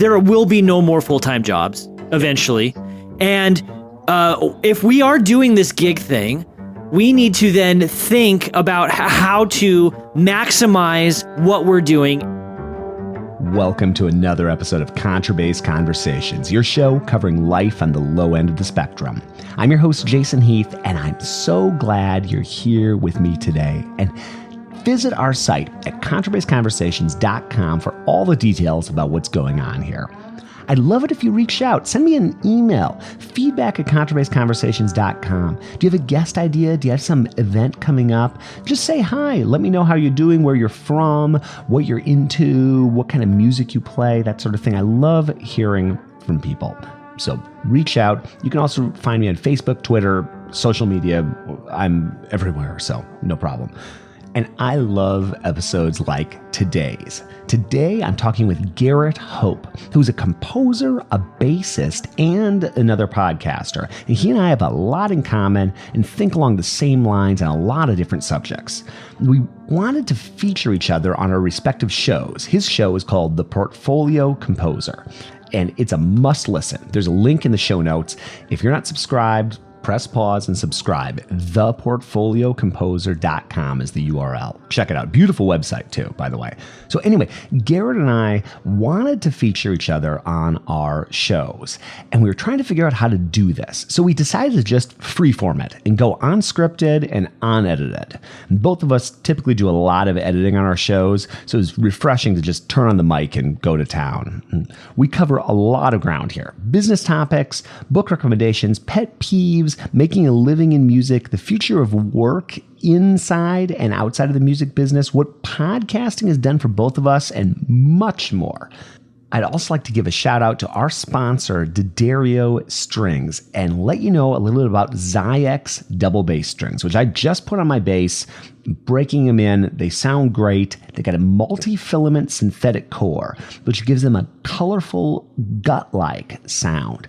there will be no more full-time jobs eventually. And if we are doing this gig thing, we need to then think about how to maximize what we're doing. Welcome to another episode of Contrabass Conversations, your show covering life on the low end of the spectrum. I'm your host, Jason Heath, and I'm so glad you're here with me today. And visit our site at contrabassconversations.com for all the details about what's going on here. I'd love it if you reach out. Send me an email, feedback@contrabassconversations.com. Do you have a guest idea? Do you have some event coming up? Just say hi. Let me know how you're doing, where you're from, what you're into, what kind of music you play, that sort of thing. I love hearing from people. So reach out. You can also find me on Facebook, Twitter, social media. I'm everywhere, so no problem. And I love episodes like today's. Today, I'm talking with Garrett Hope, who's a composer, a bassist, and another podcaster. And he and I have a lot in common and think along the same lines on a lot of different subjects. We wanted to feature each other on our respective shows. His show is called The Portfolio Composer, and it's a must listen. There's a link in the show notes. If you're not subscribed, press pause and subscribe. Theportfoliocomposer.com is the URL. Check it out. Beautiful website too, by the way. So anyway, Garrett and I wanted to feature each other on our shows, and we were trying to figure out how to do this. So we decided to just freeform it and go unscripted and unedited. And both of us typically do a lot of editing on our shows, so it's refreshing to just turn on the mic and go to town. And we cover a lot of ground here. Business topics, book recommendations, pet peeves, making a living in music, the future of work inside and outside of the music business, what podcasting has done for both of us, and much more. I'd also like to give a shout out to our sponsor, D'Addario Strings, and let you know a little bit about Zyx double bass strings, which I just put on my bass, breaking them in. They sound great. They got a multi-filament synthetic core, which gives them a colorful, gut-like sound.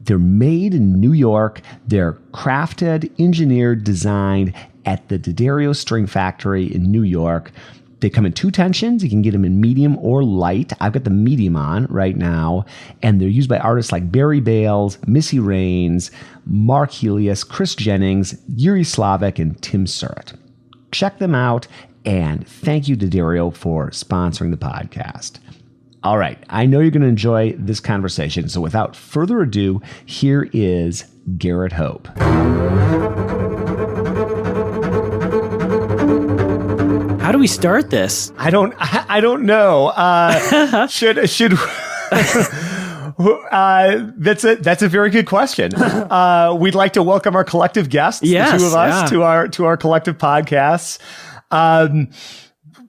They're made in New York. They're crafted, engineered, designed at the D'Addario String Factory in New York. They come in two tensions. You can get them in medium or light. I've got the medium on right now, and they're used by artists like Barry Bales, Missy Raines, Mark Helios, Chris Jennings, Yuri Slavik, and Tim Surratt. Check them out, and thank you, D'Addario, for sponsoring the podcast. All right, I know you're going to enjoy this conversation, so without further ado, here is Garrett Hope. How do we start this? I don't know. That's a very good question. We'd like to welcome our collective guests, yes, the two of us, to our collective podcasts.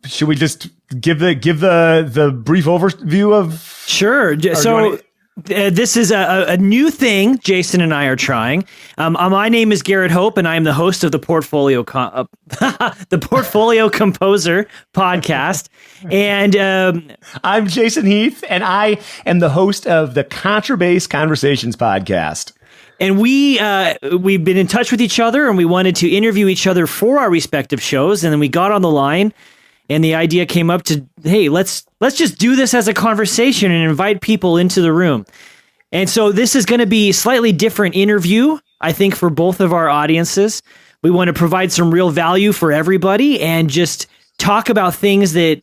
Should we just give the brief overview of? Sure. So this is a new thing Jason and I are trying. My name is Garrett Hope, and I am the host of the Portfolio Composer podcast. And I'm Jason Heath, and I am the host of the Contrabass Conversations podcast. And we've been in touch with each other, and we wanted to interview each other for our respective shows. And then we got on the line, and the idea came up to, hey, let's just do this as a conversation and invite people into the room. And so this is going to be a slightly different interview, I think, for both of our audiences. We want to provide some real value for everybody and just talk about things that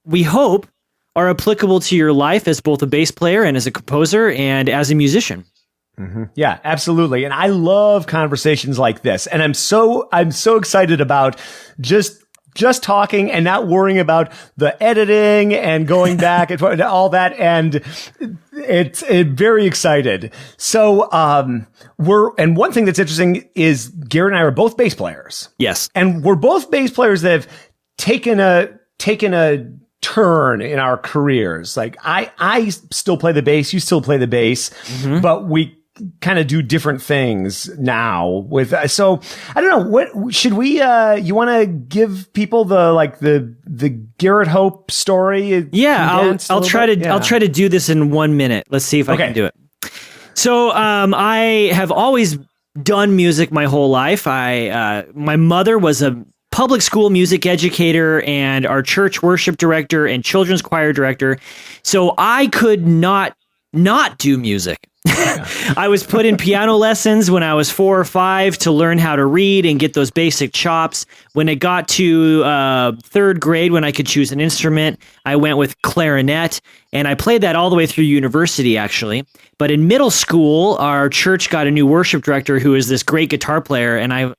we hope are applicable to your life as both a bass player and as a composer and as a musician. Mm-hmm. Yeah, absolutely. And I love conversations like this. And I'm so excited about just talking and not worrying about the editing and going back and all that. And it's very excited. So, and one thing that's interesting is Garrett and I are both bass players. Yes. And we're both bass players that have taken a turn in our careers. Like I still play the bass, you still play the bass, mm-hmm. but we kind of do different things now with, so I don't know, what should we, you want to give people the Garrett Hope story? Yeah, I'll try to do this in 1 minute. Let's see if I can do it. So, I have always done music my whole life. My mother was a public school music educator and our church worship director and children's choir director. So I could not do music. I was put in piano lessons when I was 4 or 5 to learn how to read and get those basic chops. When it got to 3rd grade, when I could choose an instrument, I went with clarinet, and I played that all the way through university, actually. But in middle school, our church got a new worship director who is this great guitar player, and I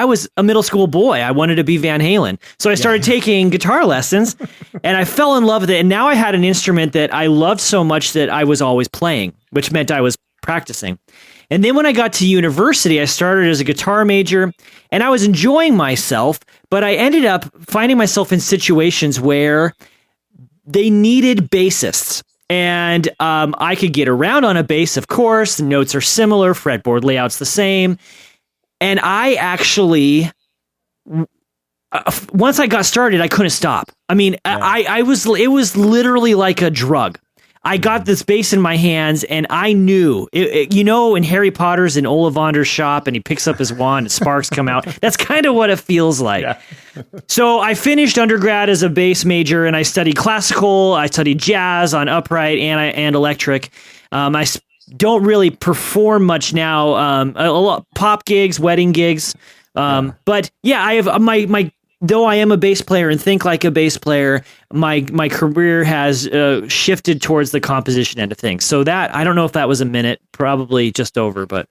was a middle school boy. I wanted to be Van Halen. So I started taking guitar lessons, and I fell in love with it. And now I had an instrument that I loved so much that I was always playing, which meant I was practicing. And then when I got to university, I started as a guitar major, and I was enjoying myself, but I ended up finding myself in situations where they needed bassists. And I could get around on a bass, of course. The notes are similar, fretboard layout's the same. And I actually, once I got started, I couldn't stop. I mean, it was literally like a drug. I got this bass in my hands, and I knew, in Harry Potter's in Ollivander's shop, and he picks up his wand and sparks come out. That's kind of what it feels like. Yeah. So I finished undergrad as a bass major, and I studied classical. I studied jazz on upright and electric. I don't really perform much now. A lot pop gigs, wedding gigs. But yeah, I have my though I am a bass player and think like a bass player, my career has shifted towards the composition end of things. So that, I don't know if that was a minute, probably just over, but.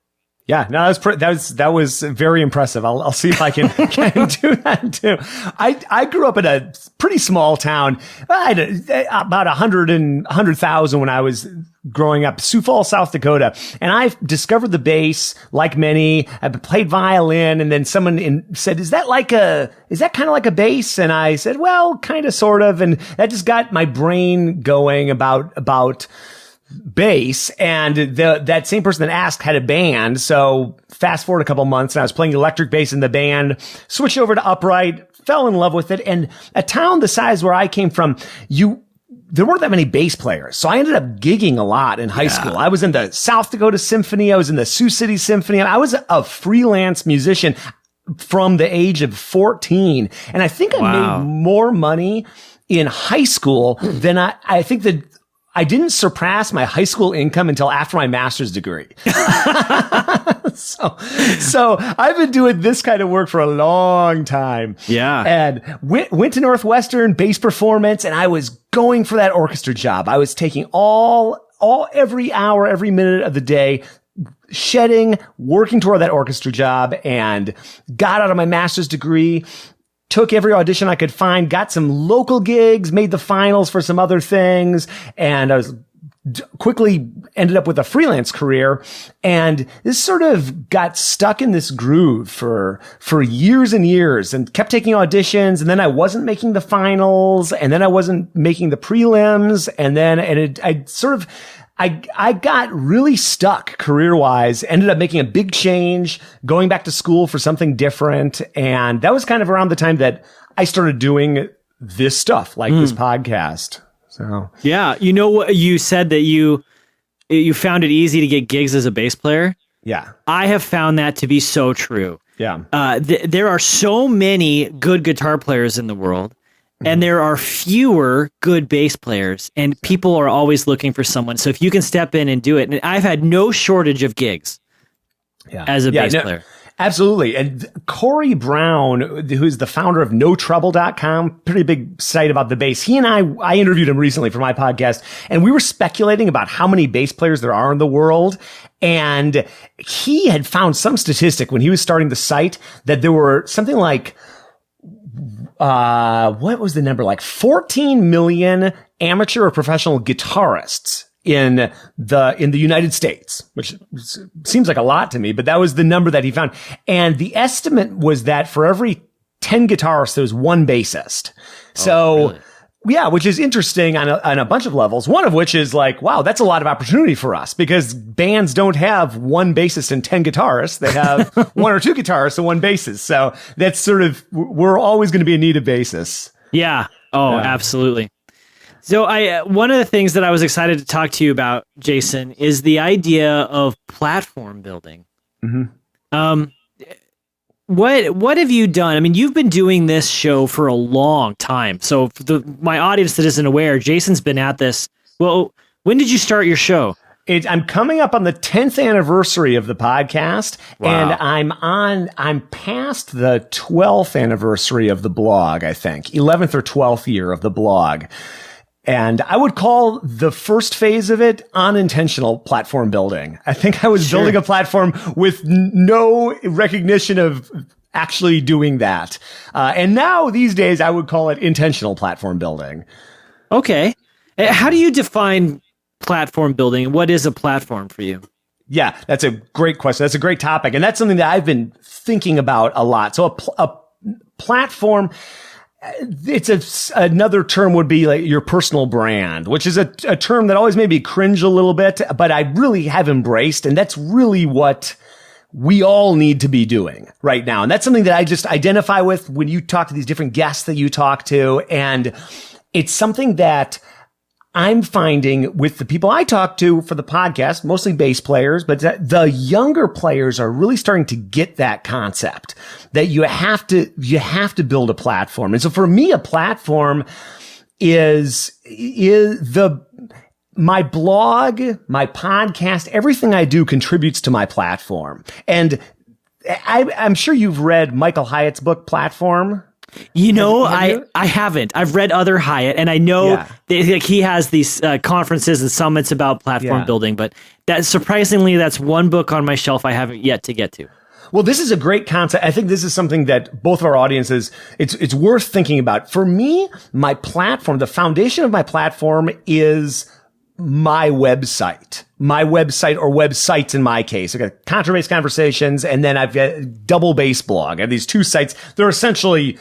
Yeah, no, that was very impressive. I'll see if I can do that too. I grew up in a pretty small town. I had about 100,000 when I was growing up, Sioux Falls, South Dakota, and I discovered the bass like many. I played violin, and then someone said, "Is that kind of like a bass?" And I said, "Well, kind of, sort of," and that just got my brain going about bass. And that same person that asked had a band. So fast forward a couple months, and I was playing electric bass in the band, switched over to upright, fell in love with it. And a town the size where I came from, there weren't that many bass players. So I ended up gigging a lot in high school. I was in the South Dakota Symphony. I was in the Sioux City Symphony. I was a freelance musician from the age of 14. And I think I made more money in high school than I think that I didn't surpass my high school income until after my master's degree. So I've been doing this kind of work for a long time. Yeah. And went to Northwestern, bass performance, and I was going for that orchestra job. I was taking every hour, every minute of the day, shedding, working toward that orchestra job, and got out of my master's degree. Took every audition I could find, got some local gigs, made the finals for some other things, and I was quickly ended up with a freelance career. And this sort of got stuck in this groove for years and years, and kept taking auditions. And then I wasn't making the finals, and then I wasn't making the prelims, and then I got really stuck career-wise, ended up making a big change, going back to school for something different. And that was kind of around the time that I started doing this stuff, like this podcast. So yeah, what you said, that you found it easy to get gigs as a bass player. Yeah. I have found that to be so true. Yeah. There are so many good guitar players in the world. And there are fewer good bass players, and people are always looking for someone. So if you can step in and do it, and I've had no shortage of gigs as a bass player. Absolutely. And Corey Brown, who's the founder of NoTrouble.com, pretty big site about the bass. He and I interviewed him recently for my podcast, and we were speculating about how many bass players there are in the world. And he had found some statistic when he was starting the site that there were something like, what was the number? Like 14 million amateur or professional guitarists in the United States, which seems like a lot to me, but that was the number that he found. And the estimate was that for every 10 guitarists, there was one bassist. So really? Yeah, which is interesting on a bunch of levels. One of which is like, wow, that's a lot of opportunity for us, because bands don't have one bassist and 10 guitarists. They have one or two guitarists and one bassist. So that's sort of, we're always going to be in need of bassists. Yeah. Oh, absolutely. So one of the things that I was excited to talk to you about, Jason, is the idea of platform building. Mm-hmm. what have you done? I mean, you've been doing this show for a long time. So for my audience that isn't aware, Jason's been at this. Well, when did you start your show? I'm coming up on the 10th anniversary of the podcast, Wow. and I'm past the 12th anniversary of the blog, I think. 11th or 12th year of the blog. And I would call the first phase of it unintentional platform building. I think I was building a platform with no recognition of actually doing that. And now these days I would call it intentional platform building. Okay. How do you define platform building? What is a platform for you? Yeah, that's a great question. That's a great topic. And that's something that I've been thinking about a lot. So a platform, it's another term would be like your personal brand, which is a term that always made me cringe a little bit, but I really have embraced. And that's really what we all need to be doing right now. And that's something that I just identify with when you talk to these different guests that you talk to. And it's something that I'm finding with the people I talk to for the podcast, mostly bass players, but the younger players are really starting to get that concept that you have to build a platform. And so for me, a platform is my blog, my podcast, everything I do contributes to my platform. And I'm sure you've read Michael Hyatt's book, Platform. You know, Have you? I haven't. I've read other Hyatt, and I know Yeah. that, like, he has these conferences and summits about platform Yeah. building, but surprisingly, that's one book on my shelf I haven't yet to get to. Well, this is a great concept. I think this is something that both of our audiences, it's worth thinking about. For me, my platform, the foundation of my platform is my website or websites in my case. I've got Contrabass Conversations, and then I've got Double Bass Blog. I have these two sites. They're essentially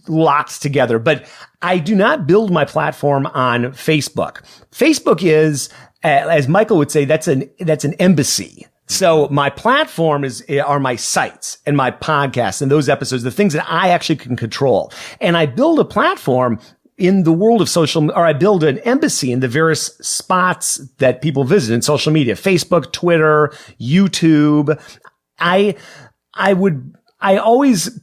locked together, but I do not build my platform on Facebook. Facebook is, as Michael would say, that's an embassy. So my platform are my sites and my podcasts and those episodes, the things that I actually can control. And I build a platform in the world of or I build an embassy in the various spots that people visit in social media, Facebook, Twitter, YouTube. I always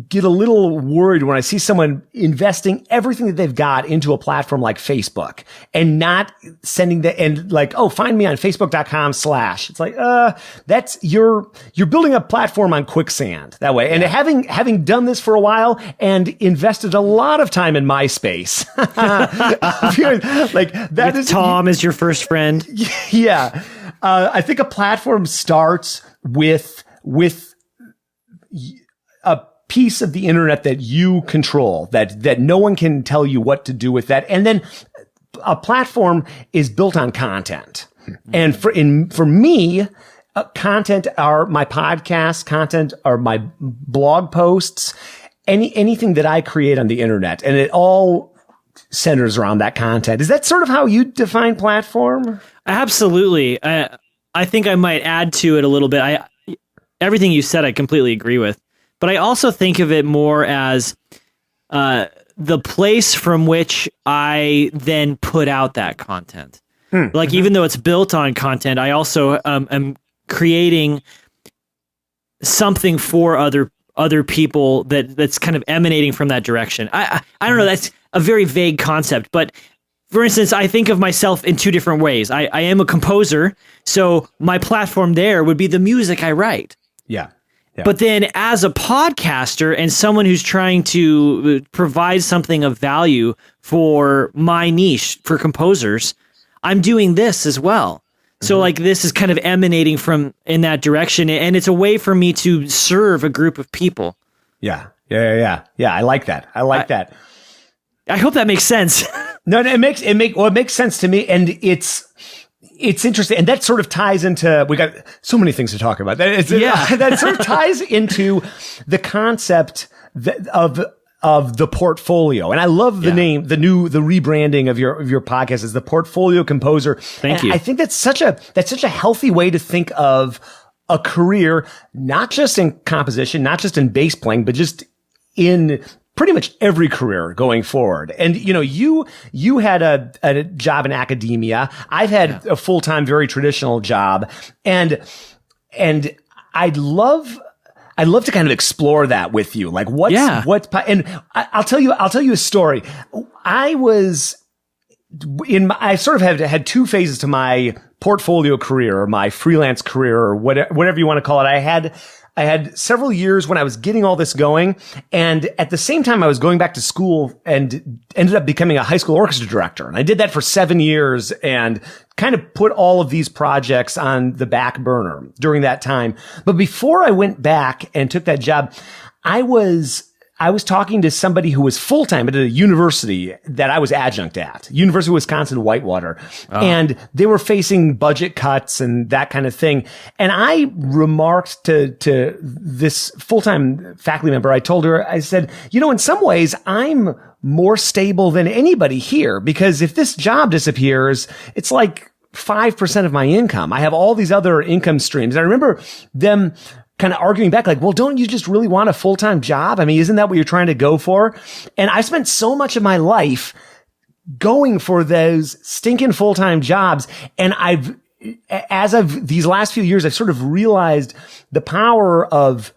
get a little worried when I see someone investing everything that they've got into a platform like Facebook and not sending find me on facebook.com/ It's like, you're building a platform on quicksand that way. And having done this for a while and invested a lot of time in MySpace, like that With Tom as your first friend. Yeah. I think a platform starts with a piece of the internet that you control, that no one can tell you what to do with that. And then a platform is built on content. And for me, content are my podcasts, content are my blog posts, anything that I create on the internet. And it all centers around that content. Is that sort of how you define platform? Absolutely. I think I might add to it a little bit. Everything you said, I completely agree with. But I also think of it more as the place from which I then put out that content. Like, even though it's built on content, I also am creating something for other people that's kind of emanating from that direction. I don't know. That's a very vague concept, but for instance, I think of myself in two different ways. I am a composer, so my platform there would be the music I write. Yeah. But then as a podcaster and someone who's trying to provide something of value for my niche, for composers, I'm doing this as well. So like this is kind of emanating from in that direction, and it's a way for me to serve a group of people. Yeah. I like that. I hope that makes sense. No, it makes sense to me, and it's interesting, and that sort of ties into, we got so many things to talk about. That sort of ties into the concept of the portfolio. And I love the name, the rebranding of your podcast as the Portfolio Composer. Thank you. I think that's such a healthy way to think of a career, not just in composition, not just in bass playing, but just in pretty much every career going forward. And, you had a job in academia. I've had a full-time, very traditional job. And I love I'd love to kind of explore that with you. Like and I'll tell you a story. I sort of had two phases to my portfolio career or my freelance career or whatever you want to call it. I had several years when I was getting all this going, and at the same time I was going back to school and ended up becoming a high school orchestra director. And I did that for 7 years and kind of put all of these projects on the back burner during that time. But before I went back and took that job, I was talking to somebody who was full-time at a university that I was adjunct at, University of Wisconsin-Whitewater. Oh. And they were facing budget cuts and that kind of thing. And I remarked to this full-time faculty member, I told her, I said, in some ways, I'm more stable than anybody here, because if this job disappears, it's like 5% of my income. I have all these other income streams. And I remember them kind of arguing back, like, well, don't you just really want a full-time job? I mean, isn't that what you're trying to go for? And I spent so much of my life going for those stinking full-time jobs. And as of these last few years, I've sort of realized the power of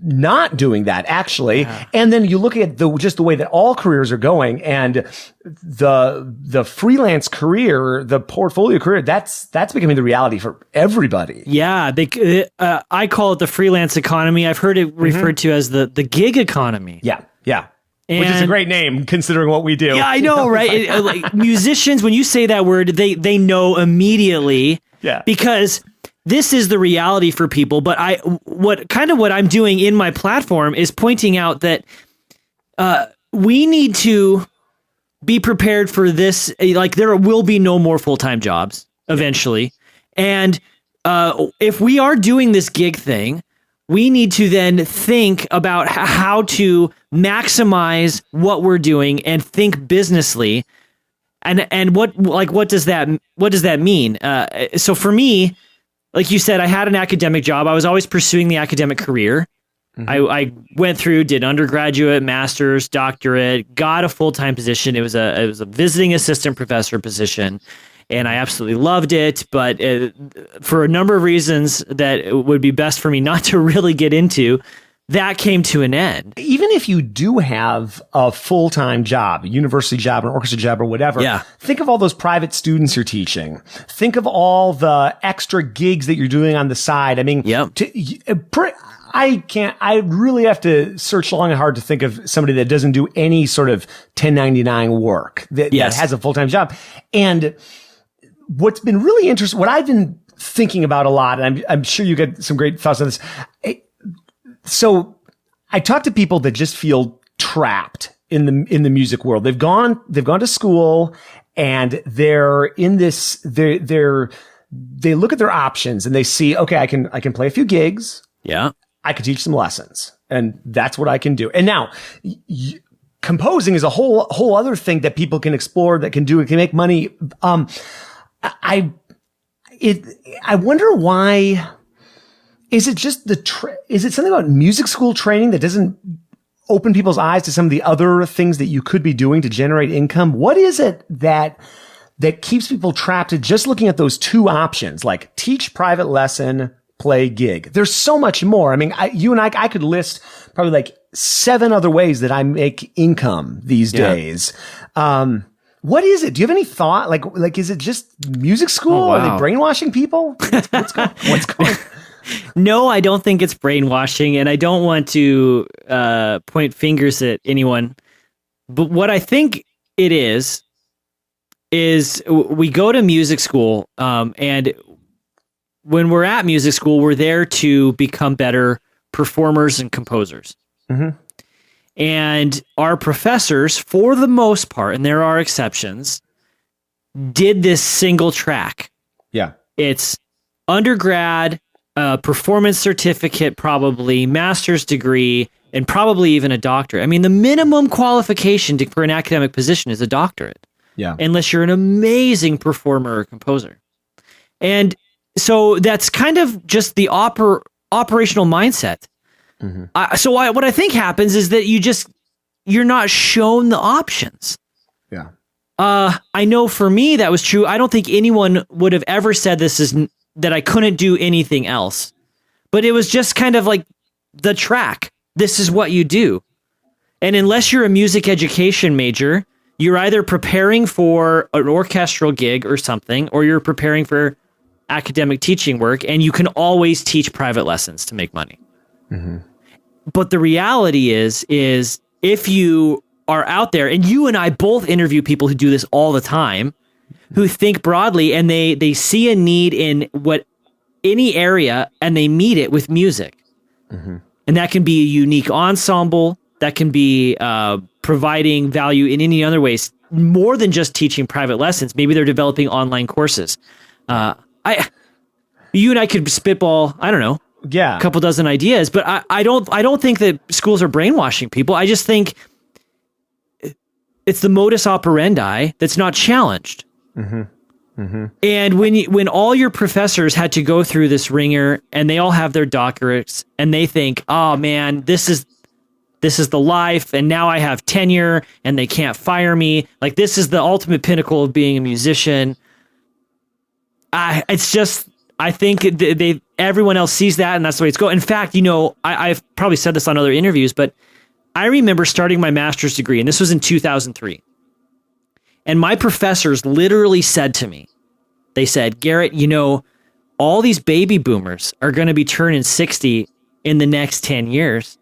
not doing that, actually. Yeah. And then you look at just the way that all careers are going, and the freelance career, the portfolio career, that's becoming the reality for everybody. Yeah. I call it the freelance economy. I've heard it referred to as the gig economy. Yeah. Yeah. Which is a great name considering what we do. Yeah, I know, right? Like musicians, when you say that word, they know immediately. Yeah. Because this is the reality for people, but what I'm doing in my platform is pointing out that we need to be prepared for this. Like, there will be no more full-time jobs eventually, and if we are doing this gig thing, we need to then think about how to maximize what we're doing and think businessly, and what does that mean? So for me, like you said, I had an academic job. I was always pursuing the academic career. Mm-hmm. I went through, did undergraduate, master's, doctorate, got a full-time position. It was a visiting assistant professor position, and I absolutely loved it. But for a number of reasons that it would be best for me not to really get into, that came to an end. Even if you do have a full-time job, a university job, an orchestra job, or whatever, think of all those private students you're teaching. Think of all the extra gigs that you're doing on the side. I mean, I really have to search long and hard to think of somebody that doesn't do any sort of 1099 work that has a full-time job. And what's been really interesting, what I've been thinking about a lot, and I'm sure you get some great thoughts on this. So I talk to people that just feel trapped in the music world. They've gone to school, and they're in this, they look at their options and they see, okay, I can play a few gigs. Yeah. I could teach some lessons, and that's what I can do. And now composing is a whole other thing that people can explore, that can do, it can make money. I wonder why. Is it just is it something about music school training that doesn't open people's eyes to some of the other things that you could be doing to generate income? What is it that keeps people trapped at just looking at those two options, like teach private lesson, play gig? There's so much more. I mean, you and I could list probably like 7 other ways that I make income these days. What is it? Do you have any thought? Like, is it just music school? Oh, wow. Are they brainwashing people? What's going? No, I don't think it's brainwashing, and I don't want to point fingers at anyone. But what I think it is we go to music school, and when we're at music school, we're there to become better performers and composers. Mm-hmm. And our professors, for the most part, and there are exceptions, did this single track. Yeah. It's undergrad, performance certificate, probably master's degree, and probably even a doctorate. I mean, the minimum qualification for an academic position is a doctorate. Yeah. Unless you're an amazing performer or composer. And so that's kind of just the operational mindset. Mm-hmm. What I think happens is that you're not shown the options. Yeah. I know for me that was true. I don't think anyone would have ever said that I couldn't do anything else. But it was just kind of like the track. This is what you do. And unless you're a music education major, you're either preparing for an orchestral gig or something, or you're preparing for academic teaching work, and you can always teach private lessons to make money. Mm-hmm. But the reality is if you are out there, and you and I both interview people who do this all the time, who think broadly, and they see a need in any area, and they meet it with music. Mm-hmm. And that can be a unique ensemble, that can be providing value in any other ways, more than just teaching private lessons. Maybe they're developing online courses. You and I could spitball, I don't know, a couple dozen ideas, but I don't think that schools are brainwashing people. I just think it's the modus operandi that's not challenged. Mm-hmm. Mm-hmm. And when all your professors had to go through this ringer, and they all have their doctorates, and they think, oh man, this is the life, and now I have tenure, and they can't fire me. Like, this is the ultimate pinnacle of being a musician. I think everyone else sees that, and that's the way it's going. In fact, I've probably said this on other interviews, but I remember starting my master's degree, and this was in 2003. And my professors literally said to me, they said, Garrett, all these baby boomers are going to be turning 60 in the next 10 years,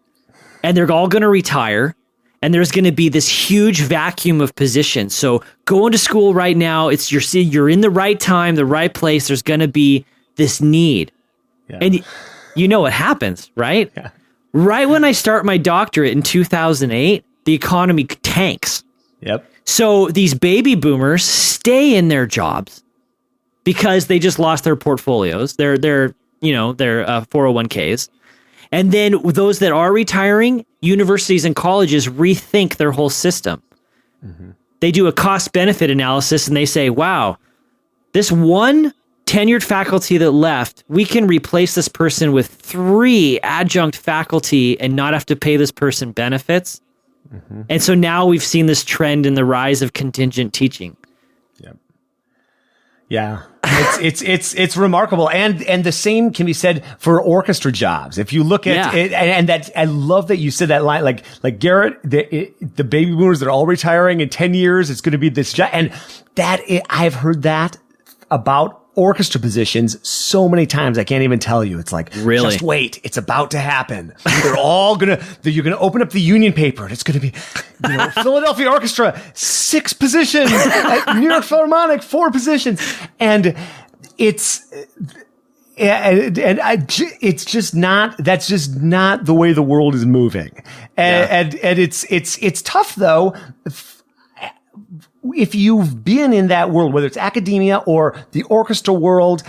and they're all going to retire, and there's going to be this huge vacuum of positions. So going to school right now, you're in the right time, the right place. There's going to be this need. Yeah. And you know what happens, right? Yeah. Right when I start my doctorate in 2008, the economy tanks. Yep. So these baby boomers stay in their jobs because they just lost their portfolios, their 401ks. And then those that are retiring, universities and colleges rethink their whole system. Mm-hmm. They do a cost-benefit analysis, and they say, wow, this one tenured faculty that left, we can replace this person with 3 adjunct faculty and not have to pay this person benefits. Mm-hmm. And so now we've seen this trend in the rise of contingent teaching. Yep. Yeah. It's remarkable. And the same can be said for orchestra jobs. If you look at it, and that, I love that you said that line, like Garrett, the baby boomers that are all retiring in 10 years, it's going to be this job. And I've heard that about orchestra positions so many times I can't even tell you. It's like, really? Just wait, it's about to happen. You're gonna open up the union paper, and it's gonna be, Philadelphia Orchestra, 6 positions, New York Philharmonic, 4 positions, and it's just not. That's just not the way the world is moving, and it's tough though. If you've been in that world, whether it's academia or the orchestra world,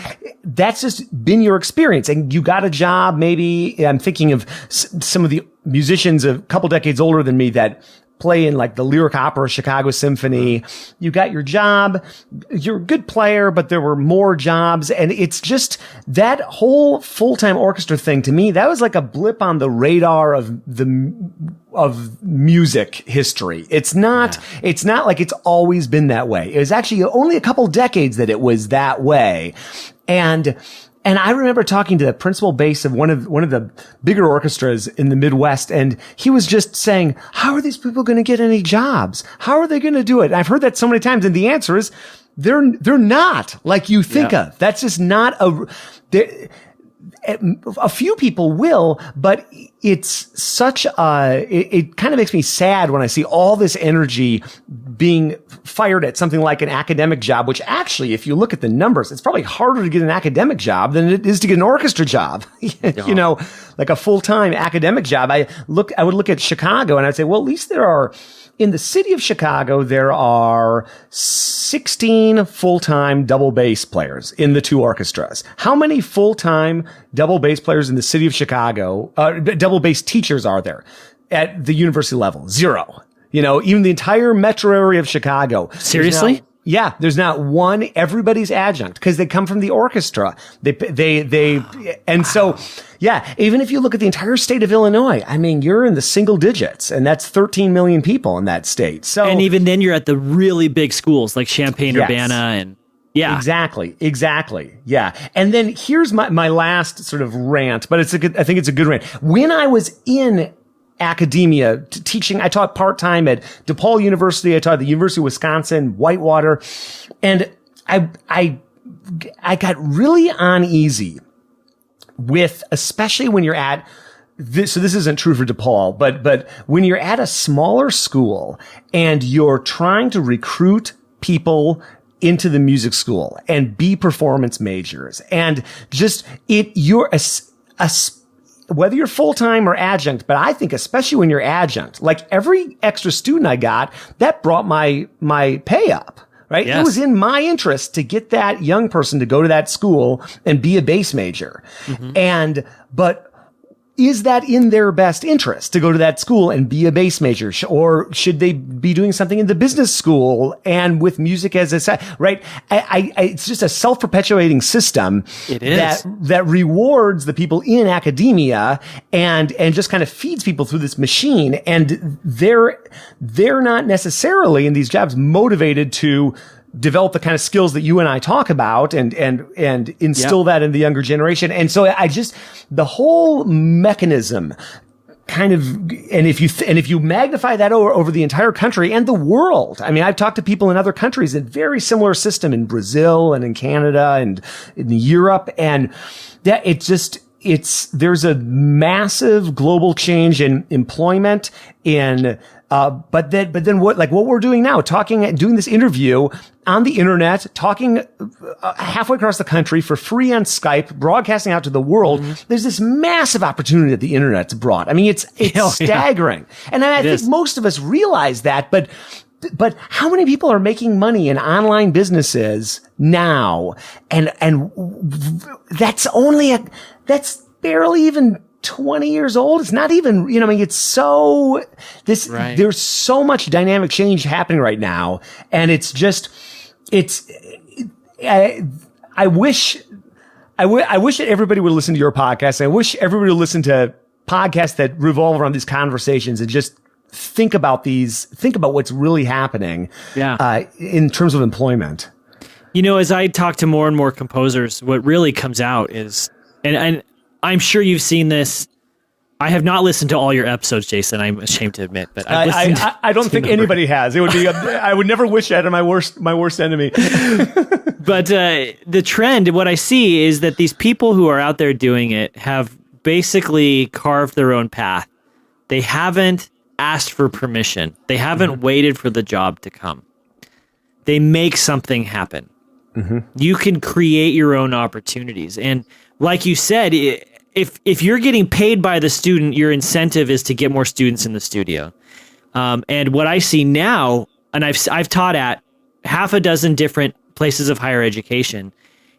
that's just been your experience. And you got a job, maybe. I'm thinking of some of the musicians a couple decades older than me that play in like the Lyric Opera, Chicago Symphony. You got your job. You're a good player, but there were more jobs. And it's just that whole full-time orchestra thing to me, that was like a blip on the radar of music history. It's not like it's always been that way. It was actually only a couple decades that it was that way. And I remember talking to the principal bass of one of the bigger orchestras in the Midwest, and he was just saying, how are these people going to get any jobs? How are they going to do it? And I've heard that so many times, and the answer is they're not like you think of. That's just not a few people will, but it's such it kind of makes me sad when I see all this energy being fired at something like an academic job, which actually, if you look at the numbers, it's probably harder to get an academic job than it is to get an orchestra job. Like a full-time academic job. I would look at Chicago and I'd say, well, at least in the city of Chicago, there are 16 full-time double bass players in the 2 orchestras. How many full-time double bass players in the city of Chicago, double bass teachers are there at the university level? 0. Even the entire metro area of Chicago. Seriously? There's not one. Everybody's adjunct because they come from the orchestra. And so, even if you look at the entire state of Illinois, I mean, you're in the single digits, and that's 13 million people in that state. So, and even then, you're at the really big schools like Champaign-Urbana and Yeah. Exactly. Yeah. And then here's my last sort of rant, but I think it's a good rant. When I was in academia teaching, I taught part-time at DePaul University. I taught at the University of Wisconsin, Whitewater. And I got really uneasy with, especially when you're at this, so this isn't true for DePaul, but when you're at a smaller school and you're trying to recruit people into the music school and be performance majors and just whether you're full-time or adjunct, but I think especially when you're adjunct, like every extra student I got, that brought my pay up, right? Yes. It was in my interest to get that young person to go to that school and be a bass major. But is that in their best interest to go to that school and be a bass major? Or should they be doing something in the business school and with music as a side, right? It's just a self-perpetuating system. It is. That rewards the people in academia and just kind of feeds people through this machine. And they're not necessarily in these jobs motivated to develop the kind of skills that you and I talk about and instill that in the younger generation. And so the whole mechanism kind of, and if you magnify that over the entire country and the world, I mean, I've talked to people in other countries, a very similar system in Brazil and in Canada and in Europe. And that there's a massive global change in employment but then what we're doing now, doing this interview on the internet, talking halfway across the country for free on Skype, broadcasting out to the world. There's this massive opportunity that the internet's brought. I mean, it's staggering. And I think most of us realize that, but how many people are making money in online businesses now? And that's barely even 20 years old. It's not even, I mean, there's so much dynamic change happening right now. And I wish that everybody would listen to your podcast. I wish everybody would listen to podcasts that revolve around these conversations and just think about what's really happening in terms of employment. As I talk to more and more composers, what really comes out is, and I'm sure you've seen this. I have not listened to all your episodes, Jason. I'm ashamed to admit, but I don't think anybody has. It would be. I would never wish that on my worst enemy. But the trend, what I see, is that these people who are out there doing it have basically carved their own path. They haven't asked for permission. They haven't waited for the job to come. They make something happen. You can create your own opportunities, and like you said, if you're getting paid by the student, your incentive is to get more students in the studio. And what I see now, and I've taught at half a dozen different places of higher education,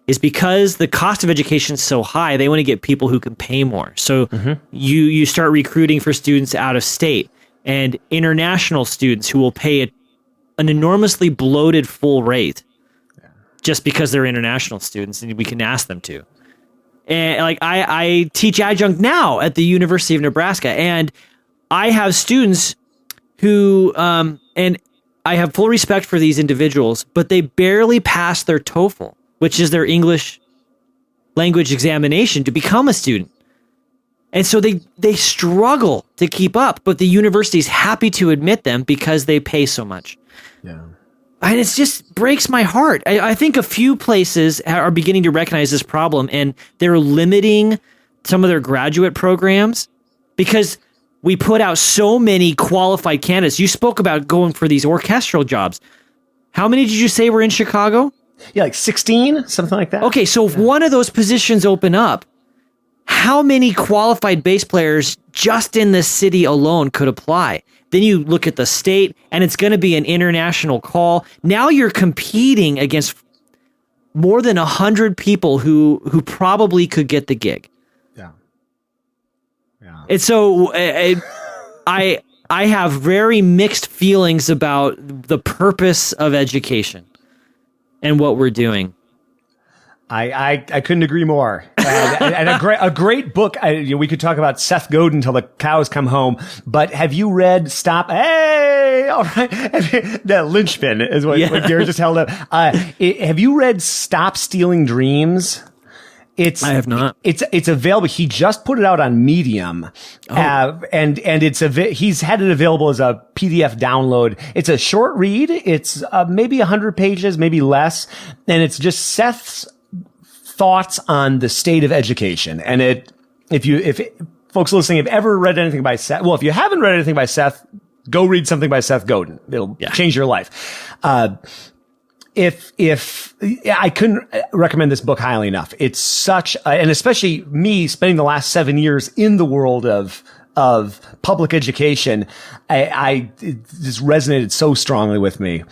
is because the cost of education is so high, they want to get people who can pay more. So you start recruiting for students out of state and international students who will pay an enormously bloated full rate just because they're international students and we can ask them to. And like I teach adjunct now at the University of Nebraska, and I have students who, and I have full respect for these individuals, but they barely pass their TOEFL, which is their English language examination, to become a student. And so they struggle to keep up, but the university is happy to admit them because they pay so much. Yeah. And it just breaks my heart. I think a few places are beginning to recognize this problem, and they're limiting some of their graduate programs because we put out so many qualified candidates. You spoke about going for these orchestral jobs. How many did you say were in Chicago? Yeah, like 16, something like that. Okay, so if one of those positions open up, how many qualified bass players just in this city alone could apply? Then you look at the state, and it's going to be an international call. Now you're competing against more than 100 people who probably could get the gig. Yeah. And so I have very mixed feelings about the purpose of education and what we're doing. I couldn't agree more. And a great book. We could talk about Seth Godin till the cows come home. But have you read Stop? Hey, Okay, all right. That linchpin is what Garrett just held up. Have you read Stop Stealing Dreams? I have not. It's available. He just put it out on Medium, and he's had it available as a PDF download. It's a short read. It's maybe 100 pages, maybe less, and it's just Seth's thoughts on the state of education. And if folks listening have ever read anything by Seth, well, if you haven't read anything by Seth, go read something by Seth Godin. It'll change your life. If I couldn't recommend this book highly enough. It's such, and especially me spending the last 7 years in the world of public education, it just resonated so strongly with me.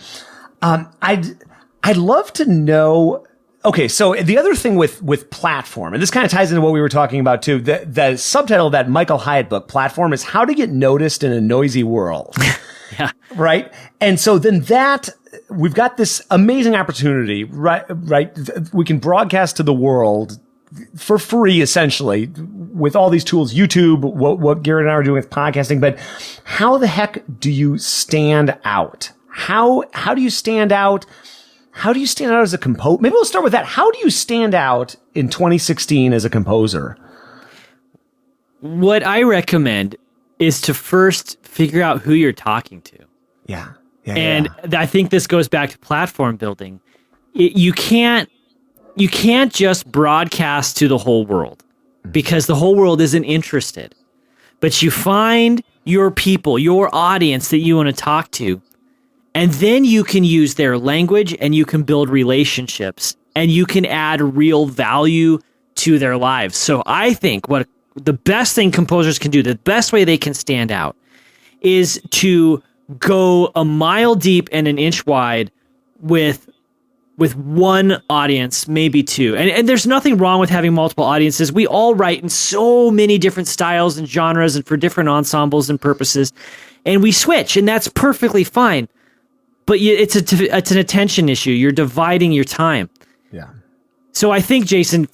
I'd love to know. Okay, so the other thing with platform, and this kind of ties into what we were talking about too. The subtitle of that Michael Hyatt book, Platform, is How to Get Noticed in a Noisy World. Yeah. Right. And so then we've got this amazing opportunity, right? We can broadcast to the world for free, essentially, with all these tools, YouTube, what Garrett and I are doing with podcasting. But how the heck do you stand out? How do you stand out? How do you stand out as a composer? Maybe we'll start with that. How do you stand out in 2016 as a composer? What I recommend is to first figure out who you're talking to. Yeah. I think this goes back to platform building. You can't just broadcast to the whole world because the whole world isn't interested. But you find your people, your audience that you want to talk to, and then you can use their language and you can build relationships and you can add real value to their lives. So I think what the best thing composers can do, the best way they can stand out, is to go a mile deep and an inch wide with one audience, maybe two. And there's nothing wrong with having multiple audiences. We all write in so many different styles and genres and for different ensembles and purposes, and we switch, and that's perfectly fine. But it's an attention issue. You're dividing your time. Yeah. So I think, Jason,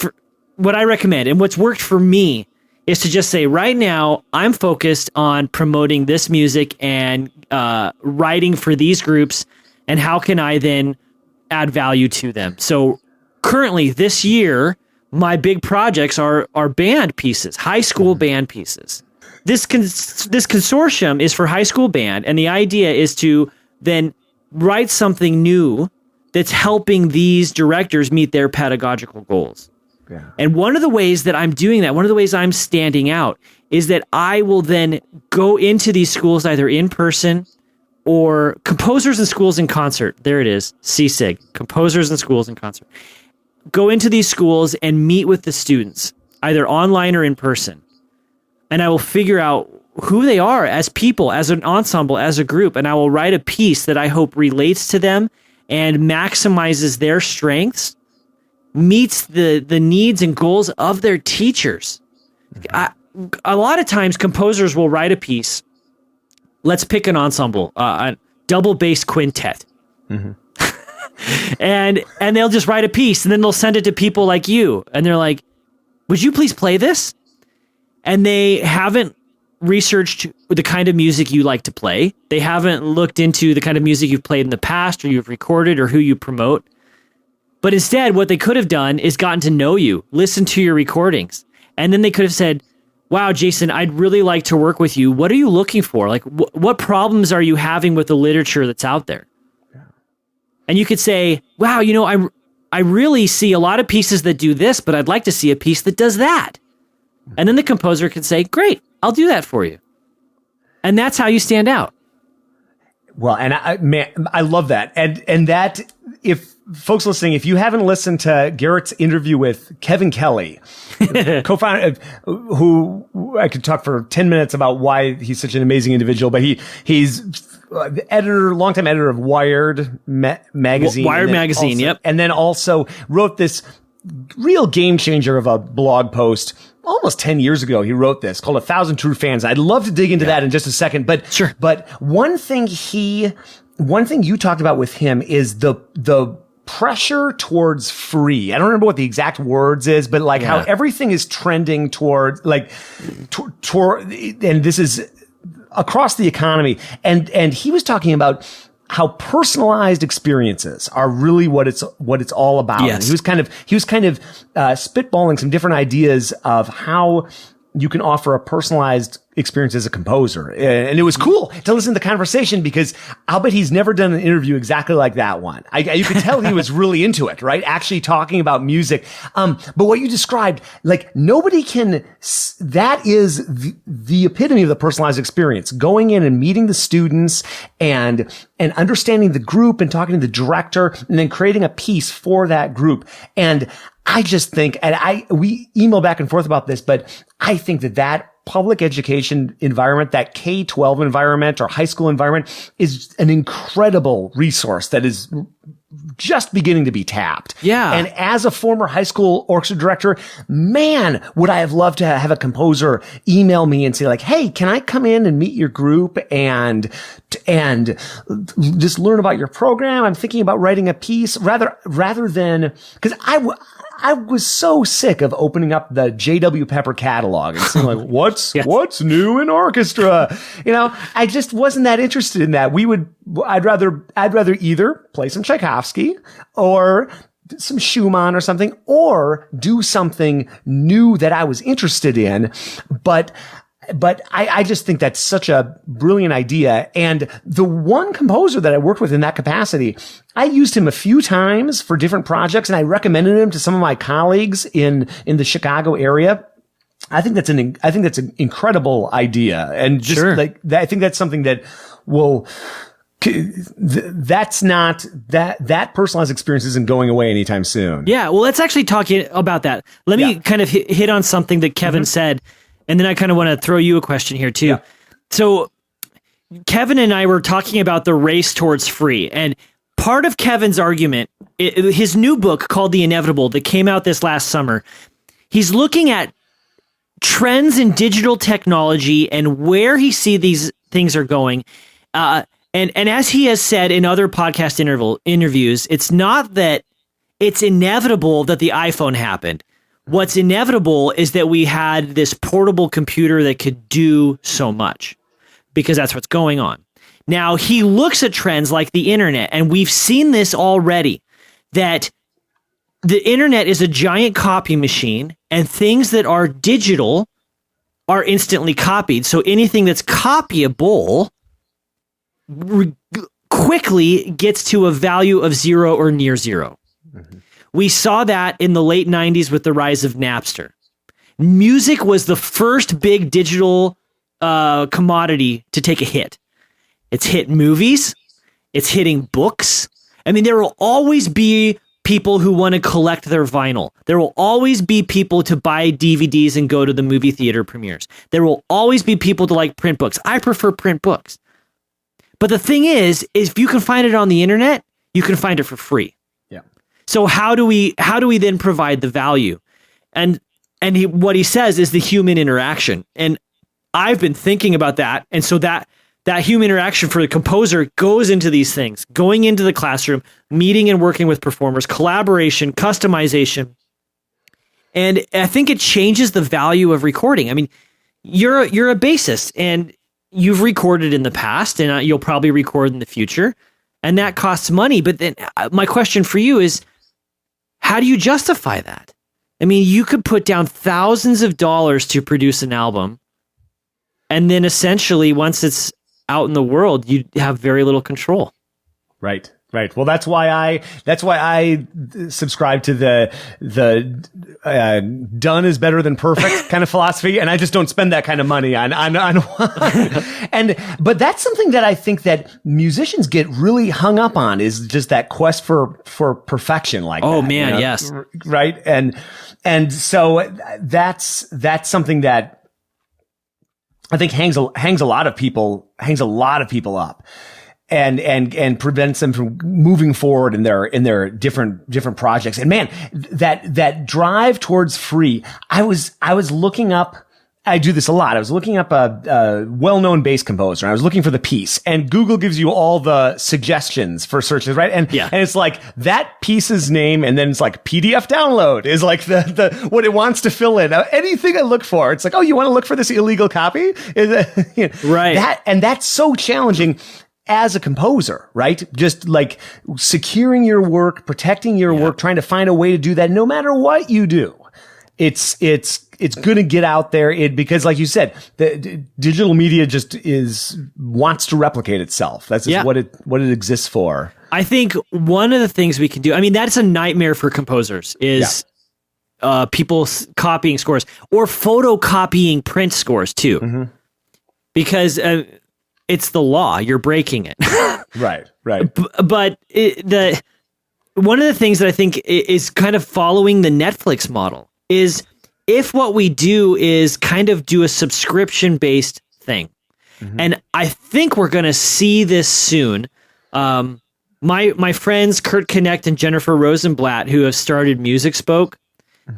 what I recommend and what's worked for me is to just say, right now, I'm focused on promoting this music and writing for these groups, and how can I then add value to them? So currently, this year, my big projects are band pieces, high school band pieces. This consortium is for high school band, and the idea is to then write something new that's helping these directors meet their pedagogical goals. Yeah. And one of the ways that I'm doing that, one of the ways I'm standing out, is that I will then go into these schools either in person or Composers in Schools in Concert. There it is, CSIG, Composers in Schools in Concert. Go into these schools and meet with the students, either online or in person. And I will figure out who they are as people, as an ensemble, as a group. And I will write a piece that I hope relates to them and maximizes their strengths, meets the needs and goals of their teachers. A lot of times composers will write a piece. Let's pick an ensemble, a double bass quintet. Mm-hmm. and they'll just write a piece, and then they'll send it to people like you. And they're like, would you please play this? And they haven't researched the kind of music you like to play. They haven't looked into the kind of music you've played in the past or you've recorded or who you promote. But instead, what they could have done is gotten to know you, listen to your recordings. And then they could have said, wow, Jason, I'd really like to work with you. What are you looking for? Like, what problems are you having with the literature that's out there? Yeah. And you could say, wow, I really see a lot of pieces that do this, but I'd like to see a piece that does that. And then the composer can say, great, I'll do that for you. And that's how you stand out. Well, and I love that. And that, if folks listening, if you haven't listened to Garrett's interview with Kevin Kelly, co-founder, who I could talk for 10 minutes about why he's such an amazing individual, but he's the editor, longtime editor of Wired magazine. Wired magazine, also, yep. And then also wrote this real game changer of a blog post almost 10 years ago. He wrote this called 1,000 True Fans. I'd love to dig into that in just a second, but sure. But one thing you talked about with him is the pressure towards free. I don't remember what the exact words is, but like how everything is trending toward, and this is across the economy. And he was talking about how personalized experiences are really what it's all about. Yes. And he was kind of spitballing some different ideas of how you can offer a personalized experience as a composer. And it was cool to listen to the conversation because I'll bet he's never done an interview exactly like that one. You could tell he was really into it, right? Actually talking about music. But what you described, like nobody can, that is the epitome of the personalized experience. Going in and meeting the students and understanding the group and talking to the director and then creating a piece for that group. And I just think, and we email back and forth about this, but I think that public education environment, that K-12 environment or high school environment is an incredible resource that is just beginning to be tapped. Yeah. And as a former high school orchestra director, man, would I have loved to have a composer email me and say like, hey, can I come in and meet your group and just learn about your program? I'm thinking about writing a piece rather than, because I was so sick of opening up the J.W. Pepper catalog and seeing like, what's new in orchestra? I just wasn't that interested in that. I'd rather either play some Tchaikovsky or some Schumann or something, or do something new that I was interested in. But I just think that's such a brilliant idea. And the one composer that I worked with in that capacity, I used him a few times for different projects and I recommended him to some of my colleagues in the Chicago area. I think that's an incredible idea. And just I think that's something that will, that's not that personalized experience isn't going away anytime soon. Yeah. Well, let's actually talk about that. Let me kind of hit on something that Kevin said. And then I kind of want to throw you a question here too. Yeah. So Kevin and I were talking about the race towards free. And part of Kevin's argument, his new book called The Inevitable that came out this last summer, he's looking at trends in digital technology and where he sees these things are going. And as he has said in other podcast interviews, it's not that it's inevitable that the iPhone happened. What's inevitable is that we had this portable computer that could do so much because that's what's going on. Now, he looks at trends like the internet, and we've seen this already, that the internet is a giant copy machine, and things that are digital are instantly copied. So anything that's copyable quickly gets to a value of 0 or near 0. Mm-hmm. We saw that in the late 90s with the rise of Napster. Music was the first big digital commodity to take a hit. It's hit movies. It's hitting books. I mean, there will always be people who want to collect their vinyl. There will always be people to buy DVDs and go to the movie theater premieres. There will always be people to like print books. I prefer print books. But the thing is if you can find it on the internet, you can find it for free. So how do we then provide the value? And what he says is the human interaction. And I've been thinking about that. And so that human interaction for the composer goes into these things, going into the classroom, meeting and working with performers, collaboration, customization. And I think it changes the value of recording. I mean, you're a bassist and you've recorded in the past and you'll probably record in the future. And that costs money. But then my question for you is, how do you justify that? I mean, you could put down thousands of dollars to produce an album, and then essentially, once it's out in the world, you have very little control. Right. Well, that's why I subscribe to the done is better than perfect kind of philosophy, and I just don't spend that kind of money on but that's something that I think that musicians get really hung up on, is just that quest for perfection, like yes, right, and so that's something that I think hangs a lot of people up. And prevents them from moving forward in their different projects. And man, that drive towards free, I was looking up I do this a lot. I was looking up a well-known bass composer. And I was looking for the piece, and Google gives you all the suggestions for searches, right? And it's like that piece's name, and then it's like PDF download is like the what it wants to fill in. Anything I look for, it's like, oh, you want to look for this illegal copy? Right. That's so challenging as a composer, right? Just like securing your work, protecting your work, trying to find a way to do that no matter what you do. It's going to get out there because like you said, the digital media just wants to replicate itself. That's just what it exists for. I think one of the things we can do, I mean, that's a nightmare for composers is people copying scores or photocopying print scores too, because it's the law. You're breaking it. Right. But one of the things that I think is kind of following the Netflix model is if what we do is kind of do a subscription-based thing. And I think we're going to see this soon. My friends, Kurt Connect and Jennifer Rosenblatt, who have started Music Spoke,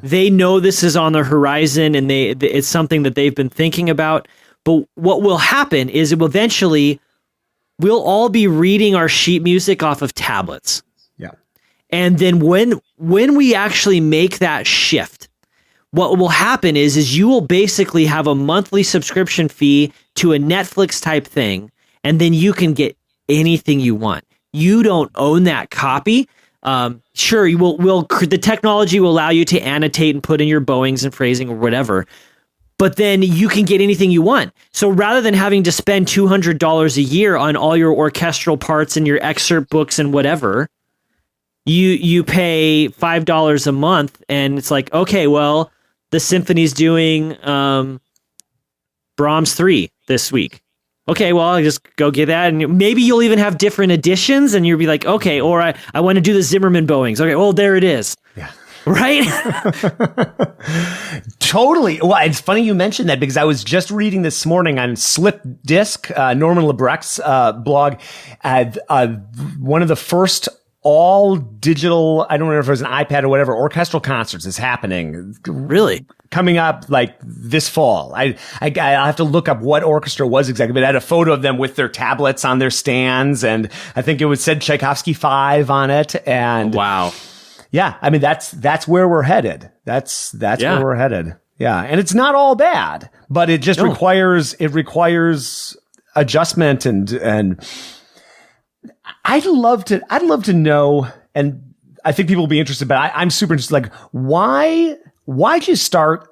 they know this is on the horizon and it's something that they've been thinking about. But what will happen is eventually we'll all be reading our sheet music off of tablets. Yeah. And then when we actually make that shift, what will happen is you will basically have a monthly subscription fee to a Netflix type thing, and then you can get anything you want. You don't own that copy. Sure, the technology will allow you to annotate and put in your bowings and phrasing or whatever. But then you can get anything you want. So rather than having to spend $200 a year on all your orchestral parts and your excerpt books and whatever, you pay $5 a month, and it's like, okay, well, the symphony's doing Brahms 3 this week. Okay, well, I'll just go get that, and maybe you'll even have different editions, and you'll be like, okay, or I want to do the Zimmerman bowings. Okay, well, there it is. Yeah. Right? Totally. Well, it's funny you mentioned that because I was just reading this morning on Slip Disc, Norman Lebrecht's blog, one of the first all digital, I don't remember if it was an iPad or whatever, orchestral concerts is happening. Really? Coming up like this fall. I have to look up what orchestra it was exactly, but I had a photo of them with their tablets on their stands, and I think it said Tchaikovsky 5 on it. And wow. Yeah, I mean that's where we're headed. That's where we're headed. Yeah, and it's not all bad, but it just requires adjustment and I'd love to know, and I think people will be interested, but I'm super interested. Like, why'd you start